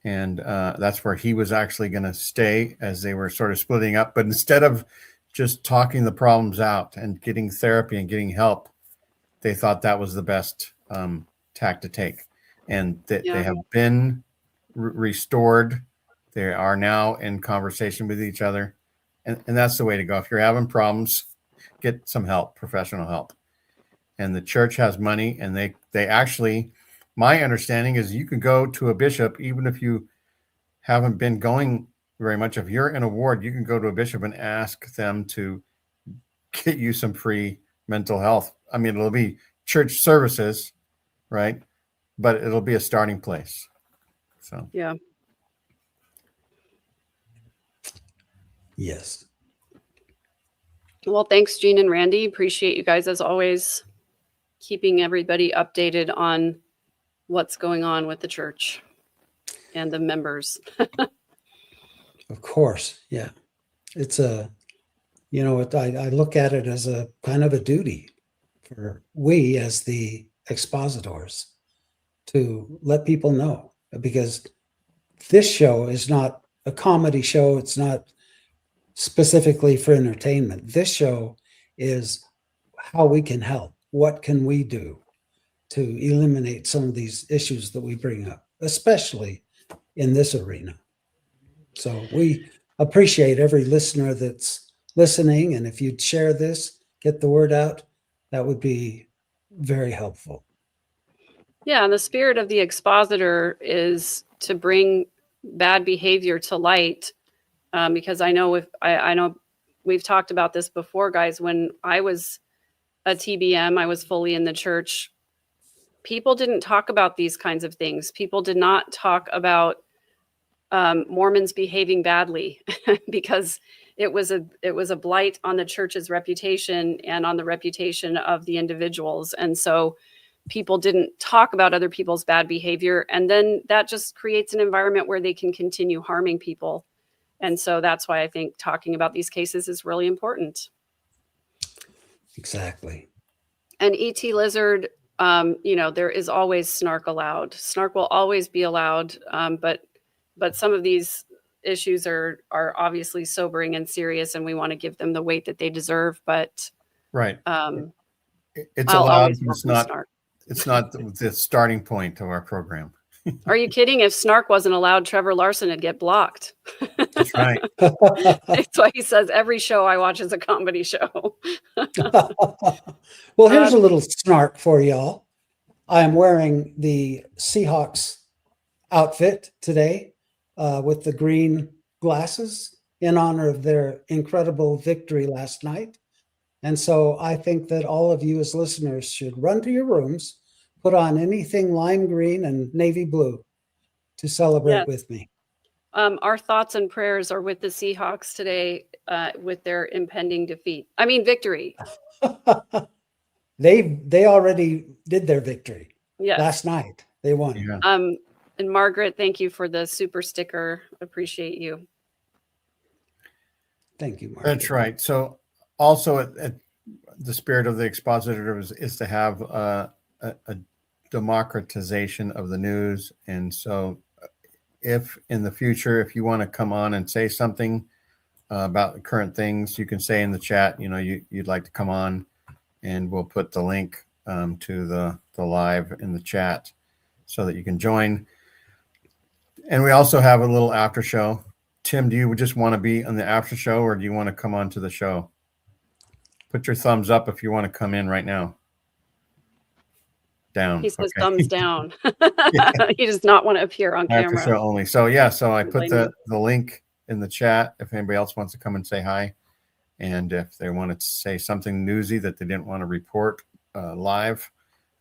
[SPEAKER 1] And that's where he was actually going to stay as they were sort of splitting up. But instead of just talking the problems out and getting therapy and getting help, they thought that was the best tack to take. And they have been restored. They are now in conversation with each other. And that's the way to go. If you're having problems, get some help, professional help. And the church has money, and they actually, my understanding is you can go to a bishop, even if you haven't been going very much. If you're in a ward, you can go to a bishop and ask them to get you some free mental health. I mean, it'll be church services, right? But it'll be a starting place. So,
[SPEAKER 2] yeah.
[SPEAKER 3] Yes.
[SPEAKER 2] Well, thanks, Jean and Randy. Appreciate you guys, as always, keeping everybody updated on what's going on with the church and the members.
[SPEAKER 3] Of course. Yeah. It's I look at it as a kind of a duty for we as the expositors to let people know, because this show is not a comedy show. It's not specifically for entertainment. This show is how we can help. What can we do to eliminate some of these issues that we bring up, especially in this arena? So we appreciate every listener that's listening. And if you'd share this, get the word out, that would be very helpful.
[SPEAKER 2] Yeah, and the spirit of the expositor is to bring bad behavior to light. Because I know we've talked about this before, guys. When I was a TBM, I was fully in the church. People didn't talk about these kinds of things. People did not talk about Mormons behaving badly because it was a blight on the church's reputation and on the reputation of the individuals. And so people didn't talk about other people's bad behavior. And then that just creates an environment where they can continue harming people. And so that's why I think talking about these cases is really important.
[SPEAKER 3] Exactly.
[SPEAKER 2] And ET Lizard, there is always snark allowed. Snark will always be allowed. But some of these issues are obviously sobering and serious, and we want to give them the weight that they deserve. But
[SPEAKER 1] Right. It's
[SPEAKER 2] I'll
[SPEAKER 1] allowed.
[SPEAKER 2] always
[SPEAKER 1] It's
[SPEAKER 2] welcome
[SPEAKER 1] not.
[SPEAKER 2] snark.
[SPEAKER 1] It's not the starting point of our program.
[SPEAKER 2] Are you kidding? If snark wasn't allowed, Trevor Larson would get blocked.
[SPEAKER 1] That's right.
[SPEAKER 2] That's why he says every show I watch is a comedy show.
[SPEAKER 3] Well, here's a little snark for y'all. I am wearing the Seahawks outfit today with the green glasses in honor of their incredible victory last night. And so I think that all of you as listeners should run to your rooms, put on anything lime green and navy blue to celebrate
[SPEAKER 2] Yes.
[SPEAKER 3] with me.
[SPEAKER 2] Our thoughts and prayers are with the Seahawks today with their impending victory.
[SPEAKER 3] They already did their victory
[SPEAKER 2] Yes.
[SPEAKER 3] last night. They won.
[SPEAKER 1] Yeah.
[SPEAKER 2] And Margaret, thank you for the super sticker. Appreciate you.
[SPEAKER 3] Thank you, Mark.
[SPEAKER 1] That's right. So also at the spirit of the expositor is to have a democratization of the news. And so if in the future, if you want to come on and say something about the current things, you can say in the chat, you'd like to come on, and we'll put the link to the live in the chat so that you can join. And we also have a little after show. Tim, do you just want to be on the after show, or do you want to come on to the show? Put your thumbs up if you want to come in right now. Down.
[SPEAKER 2] He says
[SPEAKER 1] Okay.
[SPEAKER 2] thumbs down. He does not want to appear on
[SPEAKER 1] After
[SPEAKER 2] camera.
[SPEAKER 1] show only. So so I put the link in the chat if anybody else wants to come and say hi. And if they want to say something newsy that they didn't want to report live,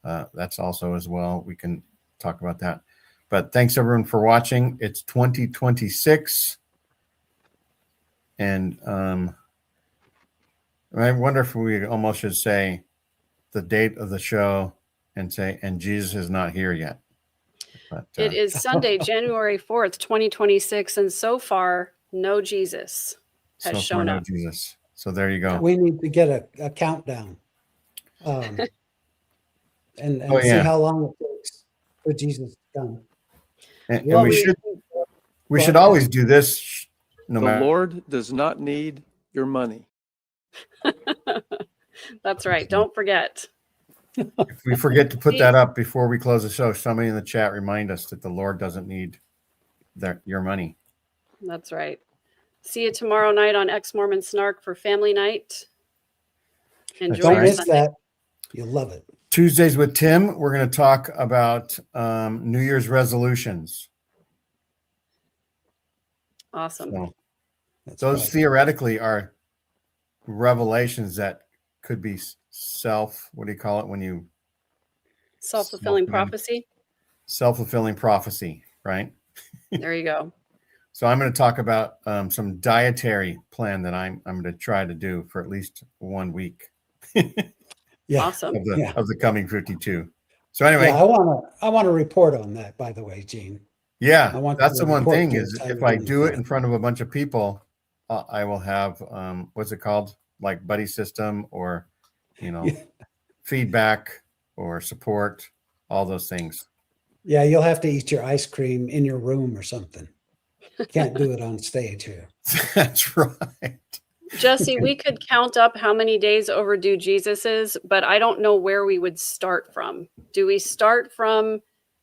[SPEAKER 1] that's also as well. We can talk about that. But thanks everyone for watching. It's 2026. And I wonder if we almost should say the date of the show and say, and Jesus is not here yet. But,
[SPEAKER 2] It is Sunday, January 4th, 2026. And so far, no Jesus has shown up.
[SPEAKER 1] Jesus. So there you go.
[SPEAKER 3] We need to get a countdown and
[SPEAKER 1] Oh,
[SPEAKER 3] see
[SPEAKER 1] yeah.
[SPEAKER 3] how long it takes for Jesus to come.
[SPEAKER 1] And
[SPEAKER 3] Well,
[SPEAKER 1] we should always do this. No
[SPEAKER 9] The
[SPEAKER 1] matter.
[SPEAKER 9] Lord does not need your money.
[SPEAKER 2] That's right. Don't forget.
[SPEAKER 1] If we forget to put that up before we close the show, somebody in the chat remind us that the Lord doesn't need your money.
[SPEAKER 2] That's right. See you tomorrow night on Ex-Mormon Snark for family night. Enjoy
[SPEAKER 3] Don't
[SPEAKER 2] your
[SPEAKER 3] miss
[SPEAKER 2] Sunday.
[SPEAKER 3] that. You'll love it.
[SPEAKER 1] Tuesdays with Tim, we're going to talk about New Year's resolutions.
[SPEAKER 2] Awesome.
[SPEAKER 1] So
[SPEAKER 3] That's
[SPEAKER 1] those
[SPEAKER 3] right.
[SPEAKER 1] theoretically are revelations that could be what do you call it when you
[SPEAKER 2] Self-fulfilling prophecy.
[SPEAKER 1] self-fulfilling prophecy, right?
[SPEAKER 2] There you go.
[SPEAKER 1] So I'm going to talk about some dietary plan that I'm going to try to do for at least 1 week
[SPEAKER 3] Yeah.
[SPEAKER 2] Awesome.
[SPEAKER 1] of the
[SPEAKER 3] Yeah.
[SPEAKER 1] of the coming 52. So anyway,
[SPEAKER 3] Yeah, I want to report on that, by the way, Gene.
[SPEAKER 1] yeah,
[SPEAKER 3] I want
[SPEAKER 1] that's
[SPEAKER 3] to
[SPEAKER 1] the one
[SPEAKER 3] report
[SPEAKER 1] thing
[SPEAKER 3] to
[SPEAKER 1] is
[SPEAKER 3] us how
[SPEAKER 1] if
[SPEAKER 3] you're
[SPEAKER 1] I
[SPEAKER 3] doing
[SPEAKER 1] do
[SPEAKER 3] with
[SPEAKER 1] it in front of a bunch of people, I will have what's it called, like buddy system or
[SPEAKER 3] Yeah.
[SPEAKER 1] feedback or support, all those things.
[SPEAKER 3] Yeah, you'll have to eat your ice cream in your room or something. Can't do it on stage here.
[SPEAKER 1] That's right.
[SPEAKER 2] Jesse, we could count up how many days overdue Jesus is, but I don't know where we would start from. Do we start from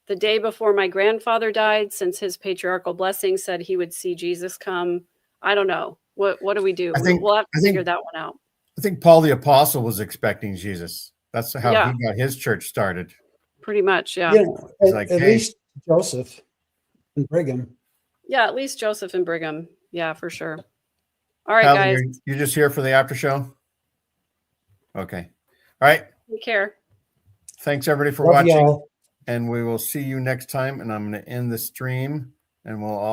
[SPEAKER 2] the day before my grandfather died, since his patriarchal blessing said he would see Jesus come? I don't know. What do we do? We'll have to figure that one out.
[SPEAKER 1] I think Paul the Apostle was expecting Jesus. That's how
[SPEAKER 2] Yeah.
[SPEAKER 1] he got his church started.
[SPEAKER 2] Pretty much, yeah.
[SPEAKER 3] You know,
[SPEAKER 1] It's
[SPEAKER 3] at,
[SPEAKER 1] like,
[SPEAKER 3] at
[SPEAKER 1] hey.
[SPEAKER 3] least Joseph and Brigham.
[SPEAKER 2] Yeah, at least Joseph and Brigham. Yeah, for sure. All right,
[SPEAKER 1] Hallie,
[SPEAKER 2] guys.
[SPEAKER 1] you're just here for the after show? Okay. All right.
[SPEAKER 2] Take care.
[SPEAKER 1] Thanks everybody for
[SPEAKER 3] Love
[SPEAKER 1] watching.
[SPEAKER 3] y'all.
[SPEAKER 1] And we will see you next time. And I'm going to end the stream and we'll all